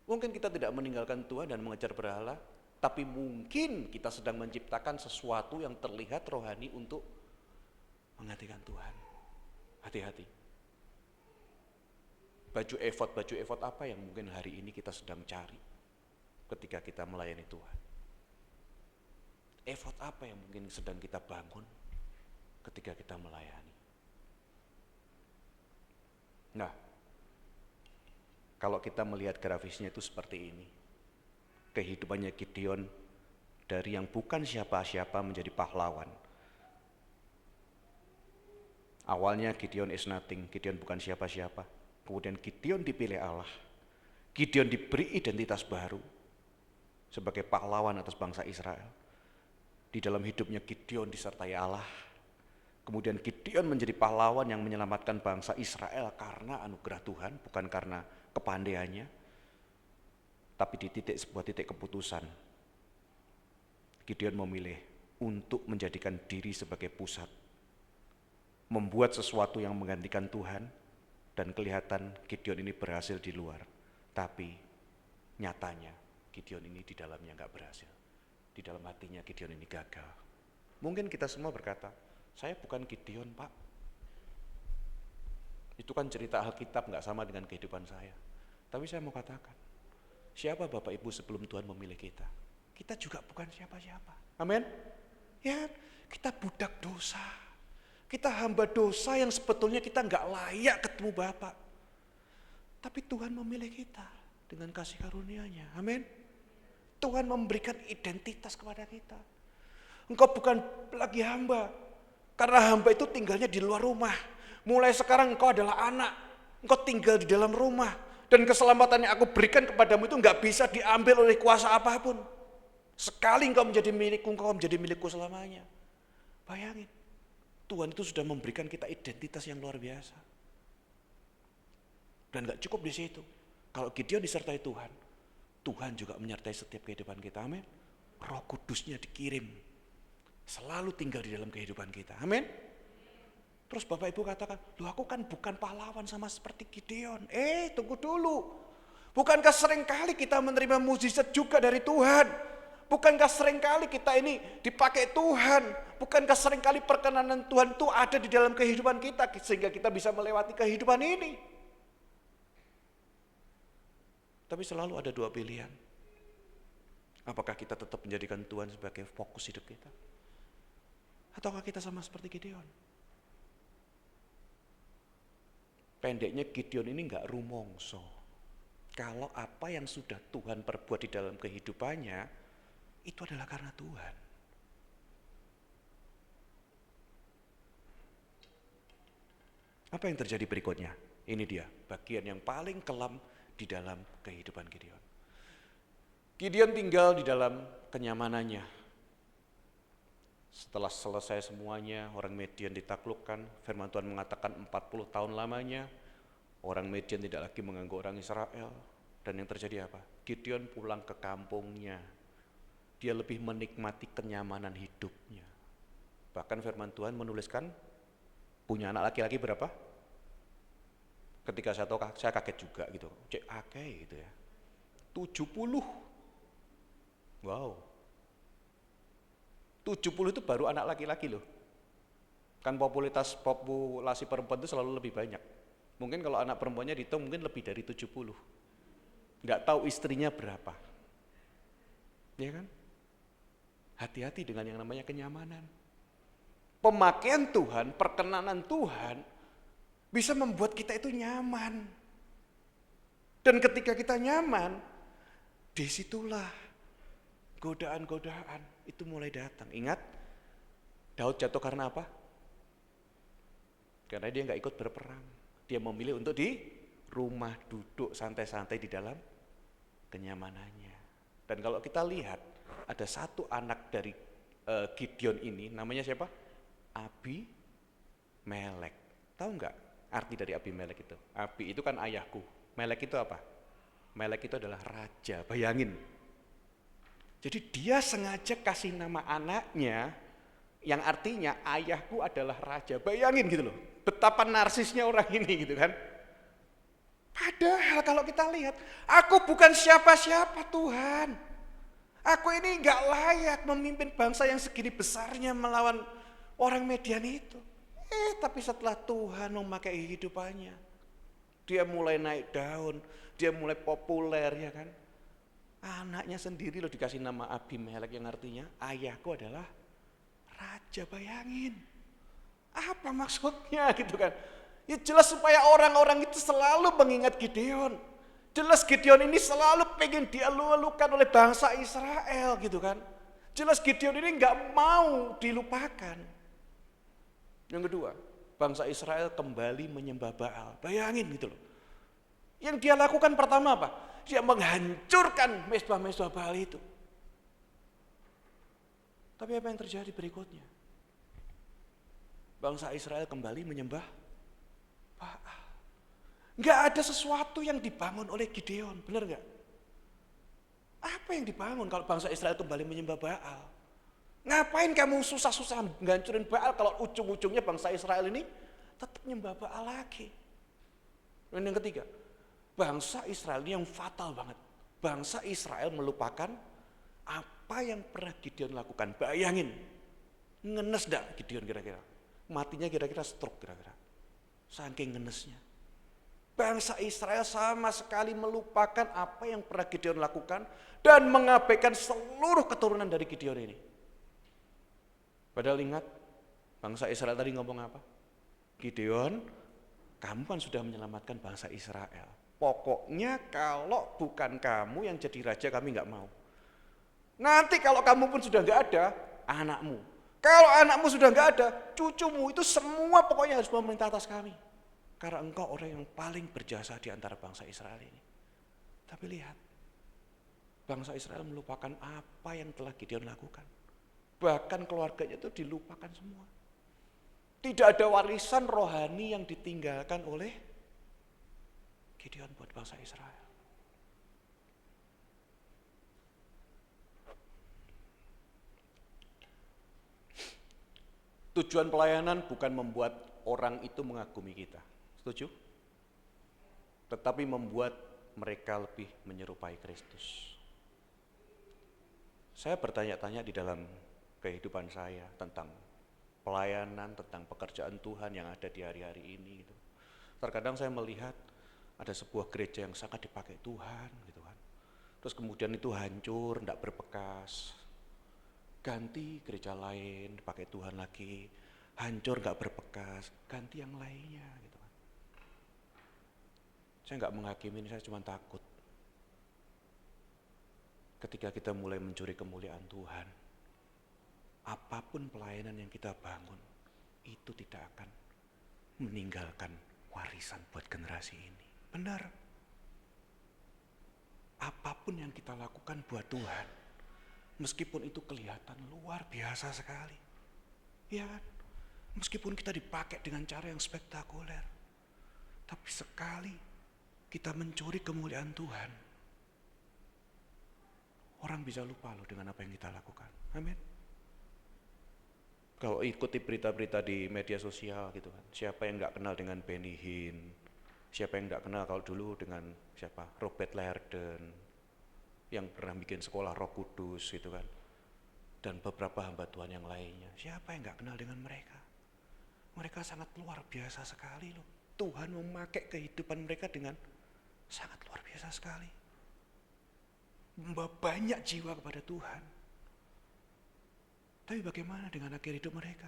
Mungkin kita tidak meninggalkan Tuhan dan mengejar berhala, tapi mungkin kita sedang menciptakan sesuatu yang terlihat rohani untuk menggantikan Tuhan. Hati-hati. Baju efod apa yang mungkin hari ini kita sedang cari ketika kita melayani Tuhan? Efod apa yang mungkin sedang kita bangun ketika kita melayani? Nah, kalau kita melihat grafisnya itu seperti ini. Kehidupannya Gideon dari yang bukan siapa-siapa menjadi pahlawan. Awalnya Gideon is nothing, Gideon bukan siapa-siapa. Kemudian Gideon dipilih Allah. Gideon diberi identitas baru sebagai pahlawan atas bangsa Israel. Di dalam hidupnya Gideon disertai Allah. Kemudian Gideon menjadi pahlawan yang menyelamatkan bangsa Israel karena anugerah Tuhan, bukan karena kepandaiannya. Tapi di sebuah titik keputusan, Gideon memilih untuk menjadikan diri sebagai pusat, membuat sesuatu yang menggantikan Tuhan, dan kelihatan Gideon ini berhasil di luar. Tapi nyatanya Gideon ini di dalamnya nggak berhasil. Di dalam hatinya Gideon ini gagal. Mungkin kita semua berkata, saya bukan Gideon Pak. Itu kan cerita Alkitab, nggak sama dengan kehidupan saya. Tapi saya mau katakan, siapa Bapak Ibu sebelum Tuhan memilih kita? Kita juga bukan siapa-siapa. Amin? Ya, kita budak dosa. Kita hamba dosa yang sebetulnya kita nggak layak ketemu Bapak. Tapi Tuhan memilih kita dengan kasih karunia-Nya. Amin? Tuhan memberikan identitas kepada kita. Engkau bukan lagi hamba. Karena hamba itu tinggalnya di luar rumah. Mulai sekarang engkau adalah anak. Engkau tinggal di dalam rumah. Dan keselamatan yang aku berikan kepadamu itu nggak bisa diambil oleh kuasa apapun. Sekali engkau menjadi milikku, engkau menjadi milikku selamanya. Bayangin, Tuhan itu sudah memberikan kita identitas yang luar biasa. Dan gak cukup di situ. Kalau Gideon disertai Tuhan, Tuhan juga menyertai setiap kehidupan kita. Amin. Roh Kudusnya dikirim, selalu tinggal di dalam kehidupan kita. Amin. Terus Bapak Ibu katakan, loh aku kan bukan pahlawan sama seperti Gideon. Tunggu dulu. Bukankah seringkali kita menerima mukjizat juga dari Tuhan? Bukankah seringkali kita ini dipakai Tuhan? Bukankah seringkali perkenanan Tuhan itu ada di dalam kehidupan kita sehingga kita bisa melewati kehidupan ini? Tapi selalu ada dua pilihan. Apakah kita tetap menjadikan Tuhan sebagai fokus hidup kita? Ataukah kita sama seperti Gideon? Pendeknya Gideon ini enggak rumongso. Kalau apa yang sudah Tuhan perbuat di dalam kehidupannya, itu adalah karena Tuhan. Apa yang terjadi berikutnya? Ini dia, bagian yang paling kelam di dalam kehidupan Gideon. Gideon tinggal di dalam kenyamanannya. Setelah selesai semuanya, orang Midian ditaklukkan. Firman Tuhan mengatakan 40 tahun lamanya, orang Midian tidak lagi mengganggu orang Israel. Dan yang terjadi apa? Gideon pulang ke kampungnya. Dia lebih menikmati kenyamanan hidupnya. Bahkan firman Tuhan menuliskan, punya anak laki-laki berapa? Ketika saya tahu, saya kaget juga gitu. Gitu ya. 70. Wow. 70 itu baru anak laki-laki loh. Kan populasi perempuan itu selalu lebih banyak. Mungkin kalau anak perempuannya dihitung mungkin lebih dari 70. Nggak tahu istrinya berapa. Ya kan? Hati-hati dengan yang namanya kenyamanan. Pemakaian Tuhan, perkenanan Tuhan bisa membuat kita itu nyaman. Dan ketika kita nyaman, disitulah godaan-godaan itu mulai datang. Ingat, Daud jatuh karena apa? Karena dia nggak ikut berperang. Dia memilih untuk di rumah duduk santai-santai di dalam kenyamanannya. Dan kalau kita lihat, ada satu anak dari Gideon ini, namanya siapa? Abimelek. Tahu nggak arti dari Abimelek itu? Abi itu kan ayahku. Melek itu apa? Melek itu adalah raja. Bayangin. Jadi dia sengaja kasih nama anaknya yang artinya ayahku adalah raja. Bayangin gitu loh. Betapa narsisnya orang ini gitu kan. Padahal kalau kita lihat, aku bukan siapa-siapa Tuhan. Aku ini gak layak memimpin bangsa yang segini besarnya melawan orang Midian itu. Tapi setelah Tuhan memakai kehidupannya, dia mulai naik daun, dia mulai populer ya kan. Anaknya sendiri loh dikasih nama Abimelek yang artinya ayahku adalah raja. Bayangin. Apa maksudnya gitu kan. Ya jelas supaya orang-orang itu selalu mengingat Gideon. Jelas Gideon ini selalu pengen dielu-elukan oleh bangsa Israel gitu kan. Jelas Gideon ini gak mau dilupakan. Yang kedua, bangsa Israel kembali menyembah Baal. Bayangin gitu loh. Yang dia lakukan pertama apa? Dia menghancurkan mezbah-mezbah Baal itu. Tapi apa yang terjadi berikutnya? Bangsa Israel kembali menyembah Baal. Gak ada sesuatu yang dibangun oleh Gideon, benar gak? Apa yang dibangun kalau bangsa Israel kembali menyembah Baal? Ngapain kamu susah-susah menghancurin Baal kalau ujung-ujungnya bangsa Israel ini tetap menyembah Baal lagi? Dan yang ketiga, bangsa Israel ini yang fatal banget. Bangsa Israel melupakan apa yang pernah Gideon lakukan. Bayangin, ngenes gak Gideon kira-kira? Matinya kira-kira stroke kira-kira. Saking ngenesnya. Bangsa Israel sama sekali melupakan apa yang pernah Gideon lakukan dan mengabaikan seluruh keturunan dari Gideon ini. Padahal ingat, bangsa Israel tadi ngomong apa? Gideon, kamu kan sudah menyelamatkan bangsa Israel. Pokoknya kalau bukan kamu yang jadi raja kami gak mau. Nanti kalau kamu pun sudah gak ada, anakmu. Kalau anakmu sudah gak ada, cucumu itu semua pokoknya harus memerintah atas kami. Karena engkau orang yang paling berjasa di antara bangsa Israel ini. Tapi lihat, bangsa Israel melupakan apa yang telah Gideon lakukan. Bahkan keluarganya itu dilupakan semua. Tidak ada warisan rohani yang ditinggalkan oleh Gideon buat bangsa Israel. Tujuan pelayanan bukan membuat orang itu mengagumi kita, setuju? Tetapi membuat mereka lebih menyerupai Kristus. Saya bertanya-tanya di dalam kehidupan saya tentang pelayanan, tentang pekerjaan Tuhan yang ada di hari-hari ini. Gitu. Terkadang saya melihat ada sebuah gereja yang sangat dipakai Tuhan, gitu kan. Terus kemudian itu hancur, tidak berbekas. Ganti gereja lain, dipakai Tuhan lagi, hancur nggak berbekas, ganti yang lainnya gitu kan. Saya nggak menghakimi ini, saya cuma takut. Ketika kita mulai mencuri kemuliaan Tuhan, apapun pelayanan yang kita bangun, itu tidak akan meninggalkan warisan buat generasi ini. Benar. Apapun yang kita lakukan buat Tuhan, meskipun itu kelihatan luar biasa sekali, ya kan? Meskipun kita dipakai dengan cara yang spektakuler, tapi sekali kita mencuri kemuliaan Tuhan, orang bisa lupa loh dengan apa yang kita lakukan. Amin. Kalau ikuti berita-berita di media sosial gitu kan, siapa yang nggak kenal dengan Benny Hinn, siapa yang nggak kenal kalau dulu dengan siapa Robert Lerden, yang pernah bikin sekolah Roh Kudus gitu kan, dan beberapa hamba Tuhan yang lainnya. Siapa yang gak kenal dengan mereka? Mereka sangat luar biasa sekali loh. Tuhan memakai kehidupan mereka dengan sangat luar biasa sekali. Membawa banyak jiwa kepada Tuhan. Tapi bagaimana dengan akhir hidup mereka?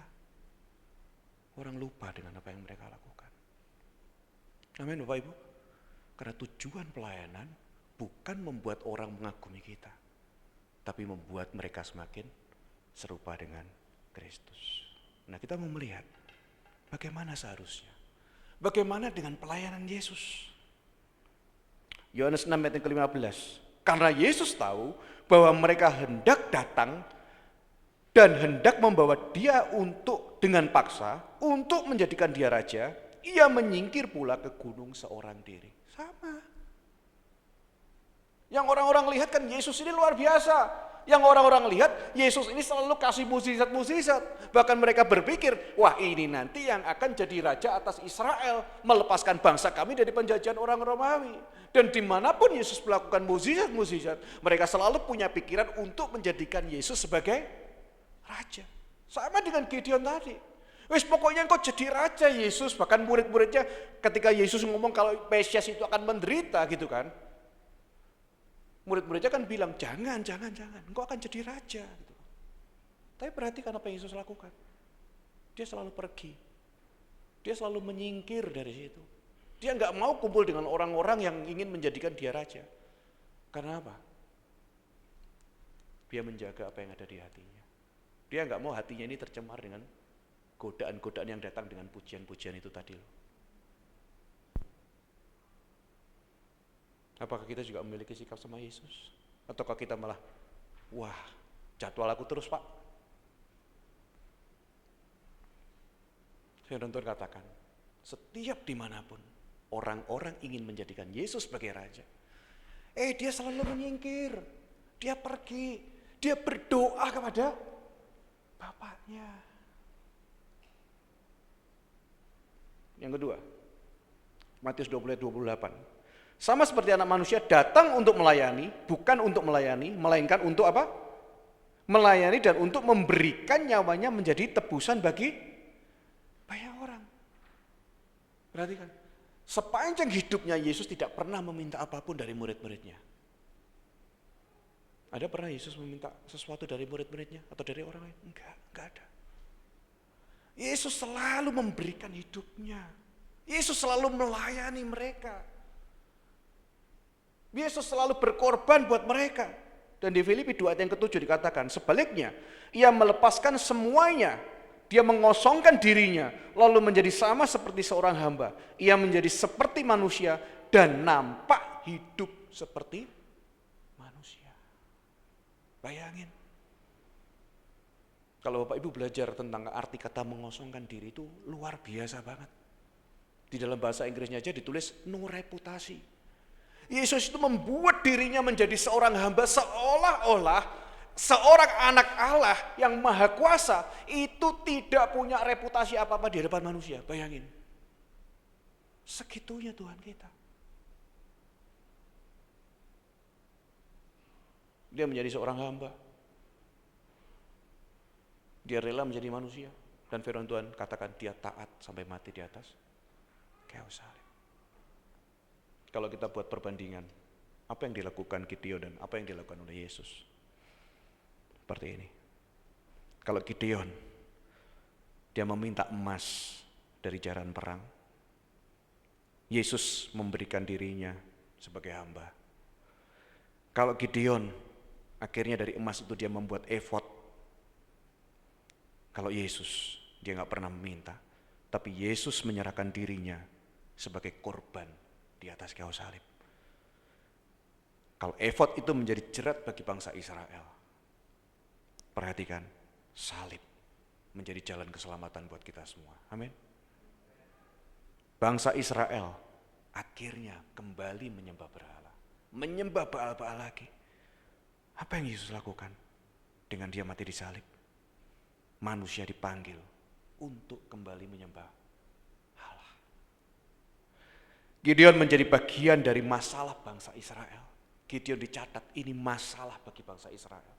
Orang lupa dengan apa yang mereka lakukan. Amin Bapak Ibu. Karena tujuan pelayanan bukan membuat orang mengagumi kita, tapi membuat mereka semakin serupa dengan Kristus. Nah, kita mau melihat bagaimana seharusnya. Bagaimana dengan pelayanan Yesus? Yohanes 6 ayat ke-15. Karena Yesus tahu bahwa mereka hendak datang dan hendak membawa dia dengan paksa untuk menjadikan dia raja, ia menyingkir pula ke gunung seorang diri. Sama. Yang orang-orang lihat kan Yesus ini luar biasa. Yang orang-orang lihat Yesus ini selalu kasih mukjizat-mukjizat. Bahkan mereka berpikir, wah ini nanti yang akan jadi raja atas Israel, melepaskan bangsa kami dari penjajahan orang Romawi. Dan dimanapun Yesus melakukan mukjizat-mukjizat, mereka selalu punya pikiran untuk menjadikan Yesus sebagai raja. Sama dengan Gideon tadi. Wis pokoknya engkau jadi raja Yesus. Bahkan murid-muridnya ketika Yesus ngomong kalau Mesias itu akan menderita gitu kan. Murid-muridnya kan bilang, jangan, engkau akan jadi raja. Gitu. Tapi perhatikan apa yang Yesus lakukan. Dia selalu pergi. Dia selalu menyingkir dari situ. Dia nggak mau kumpul dengan orang-orang yang ingin menjadikan dia raja. Karena apa? Dia menjaga apa yang ada di hatinya. Dia nggak mau hatinya ini tercemar dengan godaan-godaan yang datang dengan pujian-pujian itu tadi loh. Apakah kita juga memiliki sikap sama Yesus? Ataukah kita malah, wah jadwal aku terus Pak. Saya nonton katakan, setiap dimanapun orang-orang ingin menjadikan Yesus sebagai raja. Dia selalu menyingkir, dia pergi, dia berdoa kepada Bapaknya. Yang kedua, Matius 20 ayat 28. Sama seperti anak manusia datang untuk melayani, bukan untuk melayani, melainkan untuk apa? Melayani dan untuk memberikan nyawanya menjadi tebusan bagi banyak orang. Perhatikan, sepanjang hidupnya Yesus tidak pernah meminta apapun dari murid-muridnya. Ada pernah Yesus meminta sesuatu dari murid-muridnya atau dari orang lain? Enggak ada. Yesus selalu memberikan hidupnya. Yesus selalu melayani mereka. Yesus selalu berkorban buat mereka. Dan di Filipi 2 ayat yang ke-7 dikatakan, sebaliknya, ia melepaskan semuanya. Dia mengosongkan dirinya, lalu menjadi sama seperti seorang hamba. Ia menjadi seperti manusia dan nampak hidup seperti manusia. Bayangin. Kalau Bapak Ibu belajar tentang arti kata mengosongkan diri itu luar biasa banget. Di dalam bahasa Inggrisnya aja ditulis no reputasi. Yesus itu membuat dirinya menjadi seorang hamba seolah-olah seorang anak Allah yang maha kuasa itu tidak punya reputasi apa-apa di hadapan manusia. Bayangin. Segitunya Tuhan kita. Dia menjadi seorang hamba. Dia rela menjadi manusia. Dan firman Tuhan katakan dia taat sampai mati di atas kayu salib. Kalau kita buat perbandingan, apa yang dilakukan Gideon dan apa yang dilakukan oleh Yesus? Seperti ini. Kalau Gideon, dia meminta emas dari jaran perang. Yesus memberikan dirinya sebagai hamba. Kalau Gideon, akhirnya dari emas itu dia membuat efod. Kalau Yesus, dia gak pernah meminta. Tapi Yesus menyerahkan dirinya sebagai korban di atas kayu salib. Kalau efod itu menjadi jerat bagi bangsa Israel. Perhatikan, salib menjadi jalan keselamatan buat kita semua. Amin. Bangsa Israel akhirnya kembali menyembah berhala. Menyembah Baal-Baal lagi. Apa yang Yesus lakukan? Dengan dia mati di salib. Manusia dipanggil untuk kembali menyembah Allah. Gideon menjadi bagian dari masalah bangsa Israel. Gideon dicatat ini masalah bagi bangsa Israel.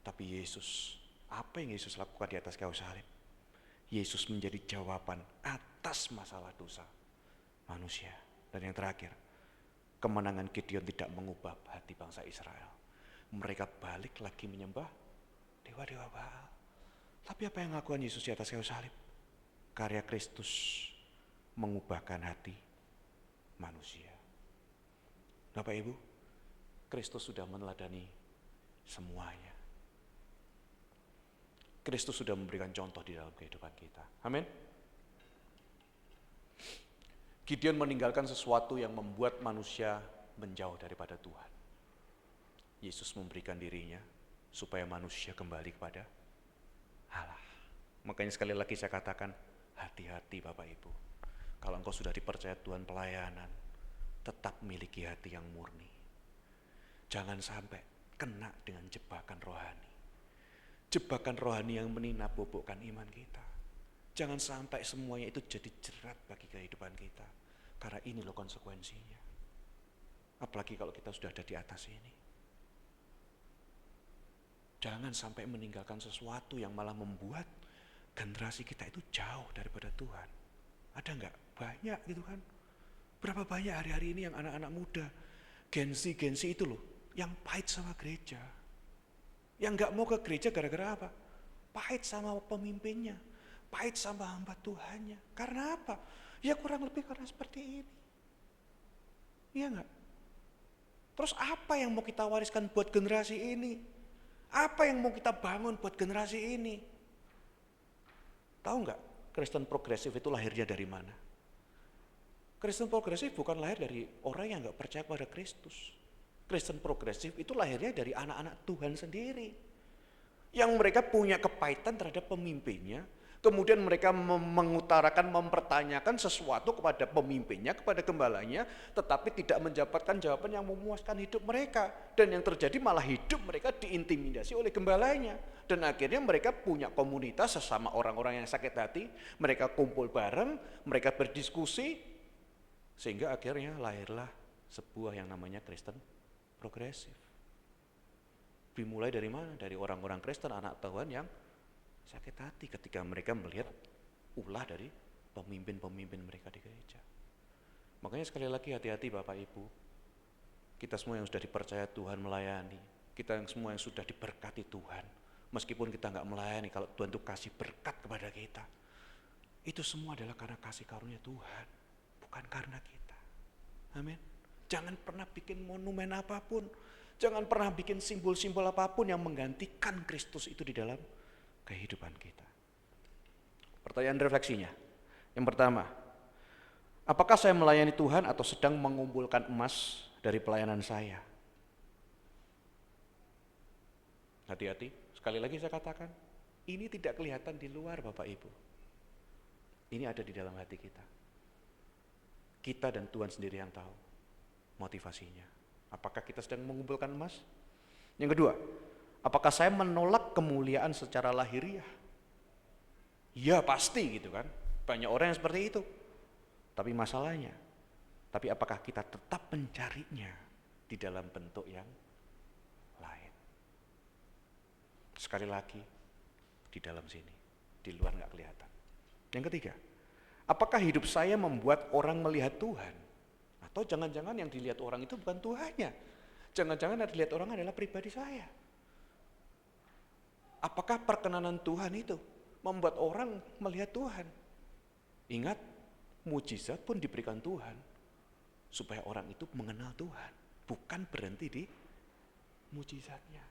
Tapi Yesus, apa yang Yesus lakukan di atas kayu salib? Yesus menjadi jawaban atas masalah dosa manusia. Dan yang terakhir, kemenangan Gideon tidak mengubah hati bangsa Israel. Mereka balik lagi menyembah dewa-dewa Baal. Tapi apa yang lakukan Yesus di atas kayu salib? Karya Kristus mengubahkan hati manusia. Bapak Ibu, Kristus sudah meneladani semuanya. Kristus sudah memberikan contoh di dalam kehidupan kita. Amin. Gideon meninggalkan sesuatu yang membuat manusia menjauh daripada Tuhan. Yesus memberikan dirinya supaya manusia kembali kepada Allah. Makanya sekali lagi saya katakan, hati-hati Bapak Ibu. Kalau engkau sudah dipercaya Tuhan pelayanan, tetap miliki hati yang murni. Jangan sampai kena dengan jebakan rohani. Jebakan rohani yang meninabobokan iman kita. Jangan sampai semuanya itu jadi jerat bagi kehidupan kita. Karena ini loh konsekuensinya. Apalagi kalau kita sudah ada di atas ini. Jangan sampai meninggalkan sesuatu yang malah membuat generasi kita itu jauh daripada Tuhan. Ada enggak? Banyak gitu kan. Berapa banyak hari-hari ini yang anak-anak muda, Gen Z itu loh, yang pahit sama gereja. Yang enggak mau ke gereja gara-gara apa? Pahit sama pemimpinnya, pahit sama hamba Tuhannya. Karena apa? Ya kurang lebih karena seperti ini. Iya enggak? Terus apa yang mau kita wariskan buat generasi ini? Apa yang mau kita bangun buat generasi ini? Tahu enggak? Kristen progresif itu lahirnya dari mana? Kristen progresif bukan lahir dari orang yang enggak percaya pada Kristus. Kristen progresif itu lahirnya dari anak-anak Tuhan sendiri. Yang mereka punya kepahitan terhadap pemimpinnya, kemudian mereka mengutarakan, mempertanyakan sesuatu kepada pemimpinnya, kepada gembalanya, tetapi tidak mendapatkan jawaban yang memuaskan hidup mereka. Dan yang terjadi malah hidup mereka diintimidasi oleh gembalanya. Dan akhirnya mereka punya komunitas sesama orang-orang yang sakit hati, mereka kumpul bareng, mereka berdiskusi, sehingga akhirnya lahirlah sebuah yang namanya Kristen progresif. Dimulai dari mana? Dari orang-orang Kristen, anak Tuhan yang sakit hati ketika mereka melihat ulah dari pemimpin-pemimpin mereka di gereja. Makanya sekali lagi hati-hati Bapak Ibu. Kita semua yang sudah dipercaya Tuhan melayani, kita yang semua yang sudah diberkati Tuhan, meskipun kita nggak melayani, kalau Tuhan itu kasih berkat kepada kita, itu semua adalah karena kasih karunia Tuhan, bukan karena kita. Amin. Jangan pernah bikin monumen apapun, jangan pernah bikin simbol-simbol apapun yang menggantikan Kristus itu di dalam kehidupan kita. Pertanyaan refleksinya. Yang pertama, apakah saya melayani Tuhan atau sedang mengumpulkan emas dari pelayanan saya? Hati-hati, sekali lagi saya katakan, ini tidak kelihatan di luar Bapak Ibu. Ini ada di dalam hati kita. Kita dan Tuhan sendiri yang tahu motivasinya. Apakah kita sedang mengumpulkan emas? Yang kedua, apakah saya menolak kemuliaan secara lahiriah? Ya pasti gitu kan. Banyak orang yang seperti itu. Tapi masalahnya, tapi apakah kita tetap mencarinya di dalam bentuk yang lain? Sekali lagi, di dalam sini, di luar nggak kelihatan. Yang ketiga, apakah hidup saya membuat orang melihat Tuhan? Atau jangan-jangan yang dilihat orang itu bukan Tuhannya? Jangan-jangan yang dilihat orang adalah pribadi saya. Apakah perkenanan Tuhan itu membuat orang melihat Tuhan? Ingat, mujizat pun diberikan Tuhan supaya orang itu mengenal Tuhan, bukan berhenti di mujizatnya.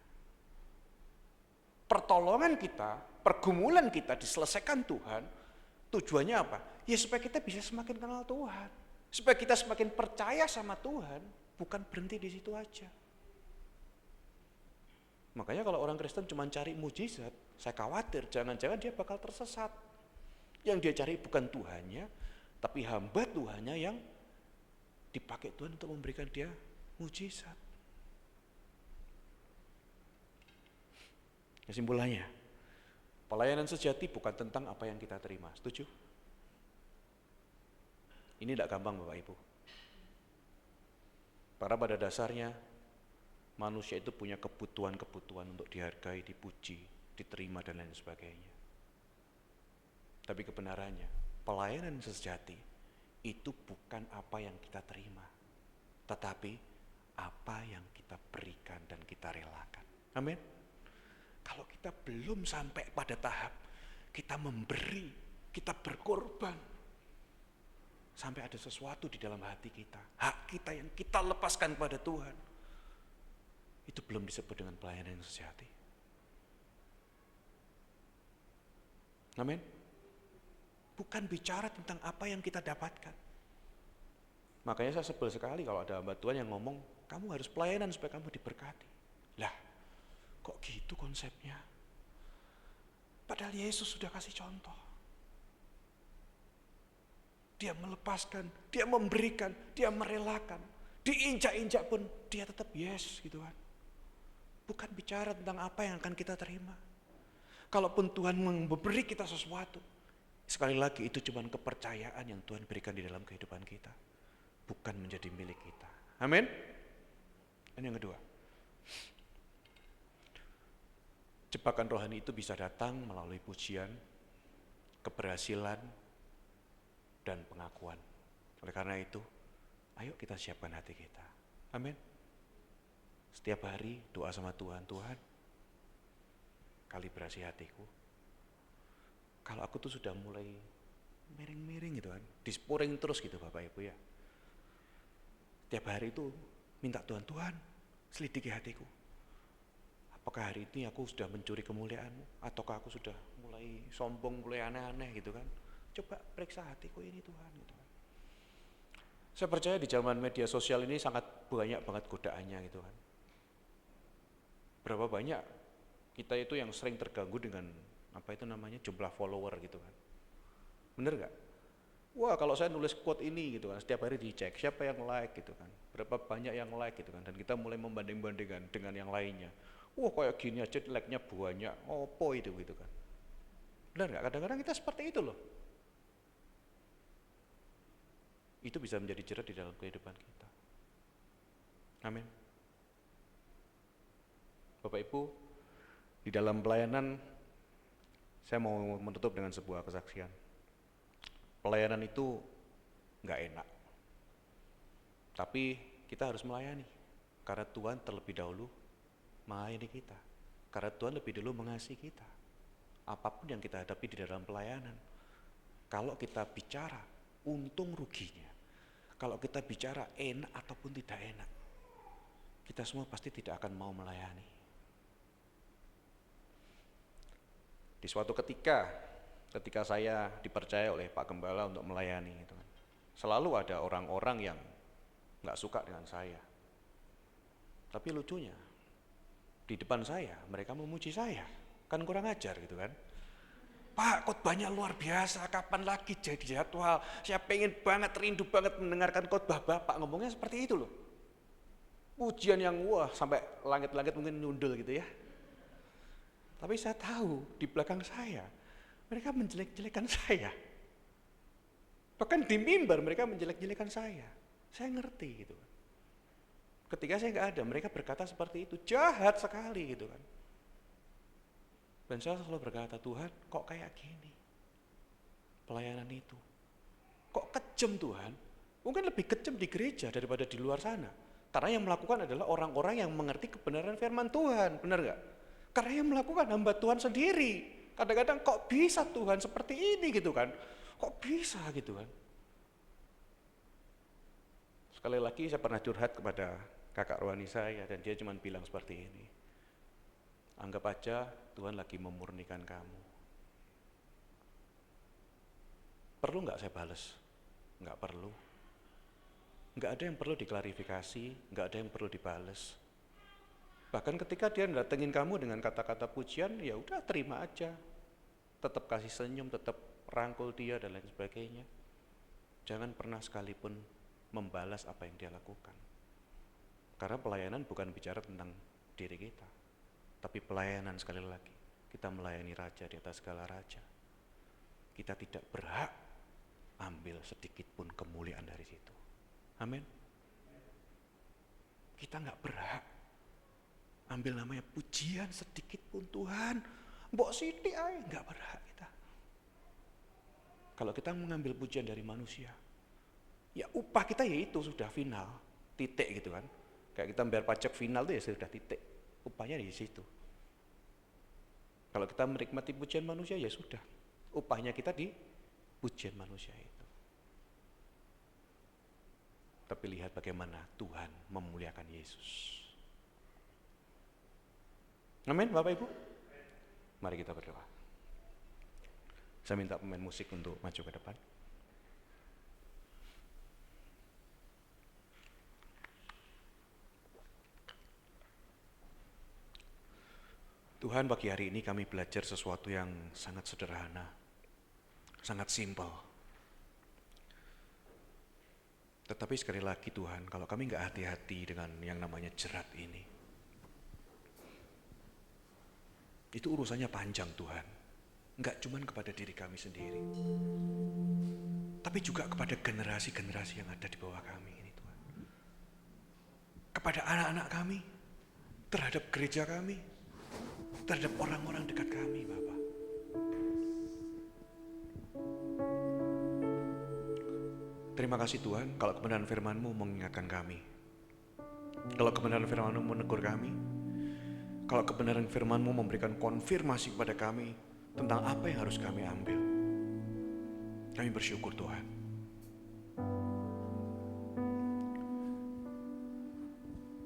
Pertolongan kita, pergumulan kita diselesaikan Tuhan, tujuannya apa? Ya supaya kita bisa semakin kenal Tuhan, supaya kita semakin percaya sama Tuhan, bukan berhenti di situ aja. Makanya kalau orang Kristen cuma cari mujizat, saya khawatir jangan-jangan dia bakal tersesat. Yang dia cari bukan Tuhannya, tapi hamba Tuhannya yang dipakai Tuhan untuk memberikan dia mujizat. Kesimpulannya, pelayanan sejati bukan tentang apa yang kita terima. Setuju? Ini tidak gampang Bapak Ibu. Karena pada dasarnya manusia itu punya kebutuhan-kebutuhan untuk dihargai, dipuji, diterima dan lain sebagainya. Tapi kebenarannya, pelayanan sejati itu bukan apa yang kita terima, tetapi apa yang kita berikan dan kita relakan. Amin. Kalau kita belum sampai pada tahap kita memberi, kita berkorban, sampai ada sesuatu di dalam hati kita, hak kita yang kita lepaskan kepada Tuhan, itu belum disebut dengan pelayanan yang sejati. Amin. Bukan bicara tentang apa yang kita dapatkan. Makanya saya sebel sekali kalau ada hamba Tuhan yang ngomong, kamu harus pelayanan supaya kamu diberkati. Lah, kok gitu konsepnya? Padahal Yesus sudah kasih contoh. Dia melepaskan, dia memberikan, dia merelakan. Diinjak-injak pun dia tetap yes gitu kan. Bukan bicara tentang apa yang akan kita terima. Kalaupun Tuhan memberi kita sesuatu, sekali lagi itu cuma kepercayaan yang Tuhan berikan di dalam kehidupan kita, bukan menjadi milik kita. Amin. Dan yang kedua, jebakan rohani itu bisa datang melalui pujian, keberhasilan, dan pengakuan. Oleh karena itu, ayo kita siapkan hati kita. Amin. Setiap hari doa sama Tuhan, Tuhan, kalibrasi hatiku. Kalau aku tuh sudah mulai miring-miring gitu kan, disporing terus gitu Bapak Ibu ya. Tiap hari itu minta Tuhan, Tuhan selidiki hatiku. Apakah hari ini aku sudah mencuri kemuliaan-Mu? Ataukah aku sudah mulai sombong, mulai aneh-aneh gitu kan. Coba periksa hatiku ini Tuhan gitu kan. Saya percaya di zaman media sosial ini sangat banyak banget godaannya gitu kan. Berapa banyak kita itu yang sering terganggu dengan apa itu namanya jumlah follower gitu kan. Bener gak? Wah kalau saya nulis quote ini gitu kan, setiap hari dicek siapa yang like gitu kan, berapa banyak yang like gitu kan, dan kita mulai membanding-bandingkan dengan yang lainnya. Wah kayak gini aja like-nya banyak, opo itu gitu kan. Benar gak? Kadang-kadang kita seperti itu loh. Itu bisa menjadi jerat di dalam kehidupan kita. Amin. Bapak Ibu, di dalam pelayanan saya mau menutup dengan sebuah kesaksian. Pelayanan itu nggak enak, tapi kita harus melayani karena Tuhan terlebih dahulu melayani kita, karena Tuhan lebih dulu mengasihi kita. Apapun yang kita hadapi di dalam pelayanan, kalau kita bicara untung ruginya, kalau kita bicara enak ataupun tidak enak, kita semua pasti tidak akan mau melayani. Di suatu ketika saya dipercaya oleh Pak Gembala untuk melayani, gitu kan, selalu ada orang-orang yang nggak suka dengan saya. Tapi lucunya, di depan saya mereka memuji saya, kan kurang ajar gitu kan. Pak, khotbahnya luar biasa, kapan lagi jadi jadwal? Saya pengen banget, rindu banget mendengarkan khotbah Bapak. Ngomongnya seperti itu loh. Pujian yang wah, sampai langit-langit mungkin nyundul gitu ya. Tapi saya tahu di belakang saya, mereka menjelek-jelekan saya. Bahkan di mimbar mereka menjelek-jelekan saya. Saya ngerti gitu kan. Ketika saya nggak ada, mereka berkata seperti itu, jahat sekali gitu kan. Dan saya selalu berkata, Tuhan kok kayak gini pelayanan itu? Kok kejam Tuhan? Mungkin lebih kejam di gereja daripada di luar sana. Karena yang melakukan adalah orang-orang yang mengerti kebenaran firman Tuhan, benar gak? Karena yang melakukan hamba Tuhan sendiri. Kadang-kadang kok bisa Tuhan seperti ini gitu kan? Kok bisa gitu kan? Sekali lagi saya pernah curhat kepada kakak rohani saya dan dia cuma bilang seperti ini. Anggap aja Tuhan lagi memurnikan kamu. Perlu nggak saya bales? Nggak perlu. Nggak ada yang perlu diklarifikasi, nggak ada yang perlu dibales. Bahkan ketika dia datengin kamu dengan kata-kata pujian, ya udah terima aja. Tetap kasih senyum, tetap rangkul dia dan lain sebagainya. Jangan pernah sekalipun membalas apa yang dia lakukan. Karena pelayanan bukan bicara tentang diri kita. Tapi pelayanan sekali lagi, kita melayani raja di atas segala raja. Kita tidak berhak ambil sedikit pun kemuliaan dari situ. Amin. Kita nggak berhak ambil namanya pujian sedikit pun Tuhan. Mbok Siti aja nggak berhak kita. Kalau kita mengambil pujian dari manusia, ya upah kita ya itu sudah final, titik gitu kan. Kayak kita bayar pajak final itu ya sudah titik. Upahnya di situ. Kalau kita menikmati pujian manusia ya sudah. Upahnya kita di pujian manusia itu. Tapi lihat bagaimana Tuhan memuliakan Yesus. Amin, Bapak Ibu. Mari kita berdoa. Saya minta pemain musik untuk maju ke depan. Tuhan, pagi hari ini kami belajar sesuatu yang sangat sederhana, sangat simpel. Tetapi sekali lagi Tuhan, kalau kami nggak hati-hati dengan yang namanya jerat ini, itu urusannya panjang Tuhan. Nggak cuma kepada diri kami sendiri, tapi juga kepada generasi-generasi yang ada di bawah kami ini Tuhan. Kepada anak-anak kami, terhadap gereja kami, terhadap orang-orang dekat kami, Bapak. Terima kasih Tuhan, kalau kebenaran firman-Mu mengingatkan kami. Kalau kebenaran firman-Mu menegur kami. Kalau kebenaran firman-Mu memberikan konfirmasi kepada kami tentang apa yang harus kami ambil. Kami bersyukur Tuhan.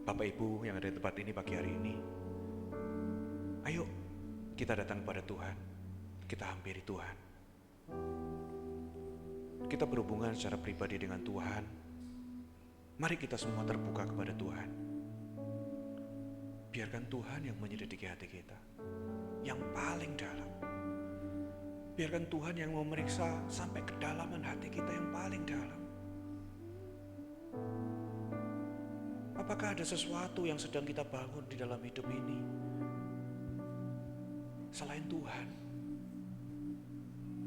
Bapak Ibu yang ada di tempat ini pagi hari ini, ayo kita datang kepada Tuhan, kita hampiri Tuhan. Kita berhubungan secara pribadi dengan Tuhan. Mari kita semua terbuka kepada Tuhan. Biarkan Tuhan yang menyelidiki hati kita, yang paling dalam. Biarkan Tuhan yang memeriksa sampai kedalaman hati kita yang paling dalam. Apakah ada sesuatu yang sedang kita bangun di dalam hidup ini selain Tuhan?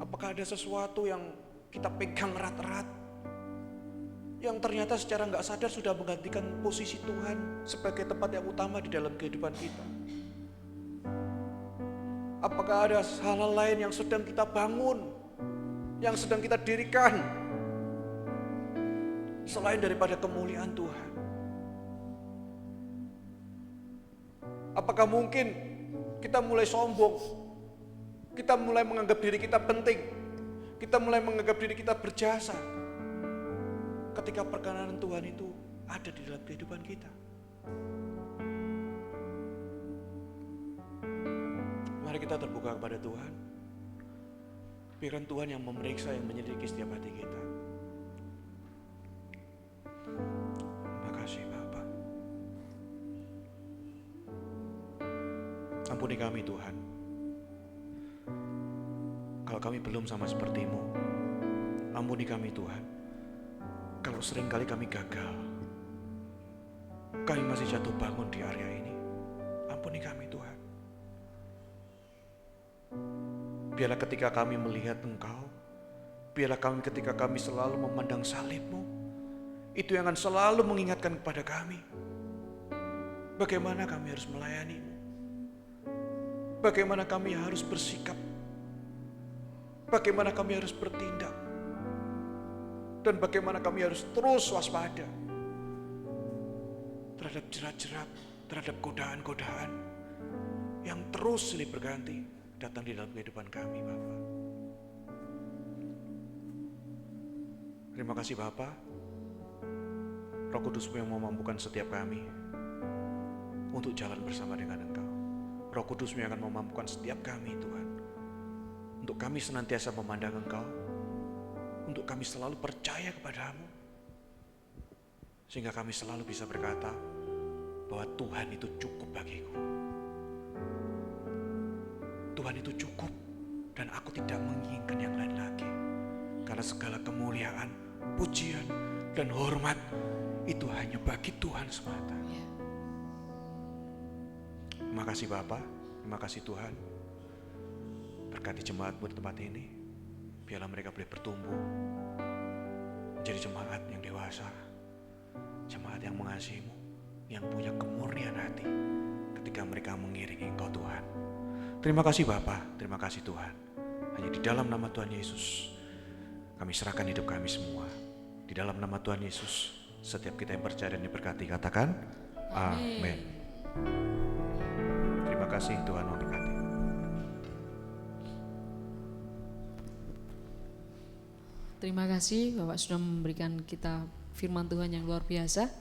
Apakah ada sesuatu yang kita pegang erat-erat yang ternyata secara nggak sadar sudah menggantikan posisi Tuhan sebagai tempat yang utama di dalam kehidupan kita? Apakah ada hal-hal lain yang sedang kita bangun, yang sedang kita dirikan selain daripada kemuliaan Tuhan? Apakah mungkin kita mulai sombong, kita mulai menganggap diri kita penting, kita mulai menganggap diri kita berjasa ketika perkenanan Tuhan itu ada di dalam kehidupan kita? Mari kita terbuka kepada Tuhan. Biarkan Tuhan yang memeriksa, yang menyelidiki setiap hati kita. Makasih Bapa. Ampuni kami Tuhan. kalau kami belum sama seperti-Mu. Ampuni kami Tuhan, kalau seringkali kami gagal, kami masih jatuh bangun di area ini. Ampuni kami Tuhan. Biarlah ketika kami melihat Engkau, biarlah kami ketika kami selalu memandang salib-Mu, itu yang akan selalu mengingatkan kepada kami bagaimana kami harus melayani-Mu, bagaimana kami harus bersikap, bagaimana kami harus bertindak, dan bagaimana kami harus terus waspada terhadap jerat-jerat, terhadap godaan-godaan yang terus silih berganti datang di dalam kehidupan kami, Bapa. Terima kasih Bapa, Roh Kudus-Mu yang memampukan setiap kami untuk jalan bersama dengan Engkau. Roh Kudus-Mu yang akan memampukan setiap kami Tuhan, untuk kami senantiasa memandang Engkau, untuk kami selalu percaya kepada-Mu, sehingga kami selalu bisa berkata bahwa Tuhan itu cukup bagiku. Tuhan itu cukup dan aku tidak menginginkan yang lain lagi. Karena segala kemuliaan, pujian, dan hormat itu hanya bagi Tuhan semata. Terima kasih Bapa, terima kasih Tuhan. Berkati jemaat-Mu di tempat ini. Biarlah mereka boleh bertumbuh menjadi jemaat yang dewasa, jemaat yang mengasihi-Mu, yang punya kemurnian hati ketika mereka mengiringi Engkau Tuhan. Terima kasih Bapa, terima kasih Tuhan. Hanya di dalam nama Tuhan Yesus kami serahkan hidup kami semua. Di dalam nama Tuhan Yesus setiap kita yang percaya dan diberkati katakan amin. Terima kasih, Tuhan memberkati. Terima kasih Bapak sudah memberikan kita firman Tuhan yang luar biasa.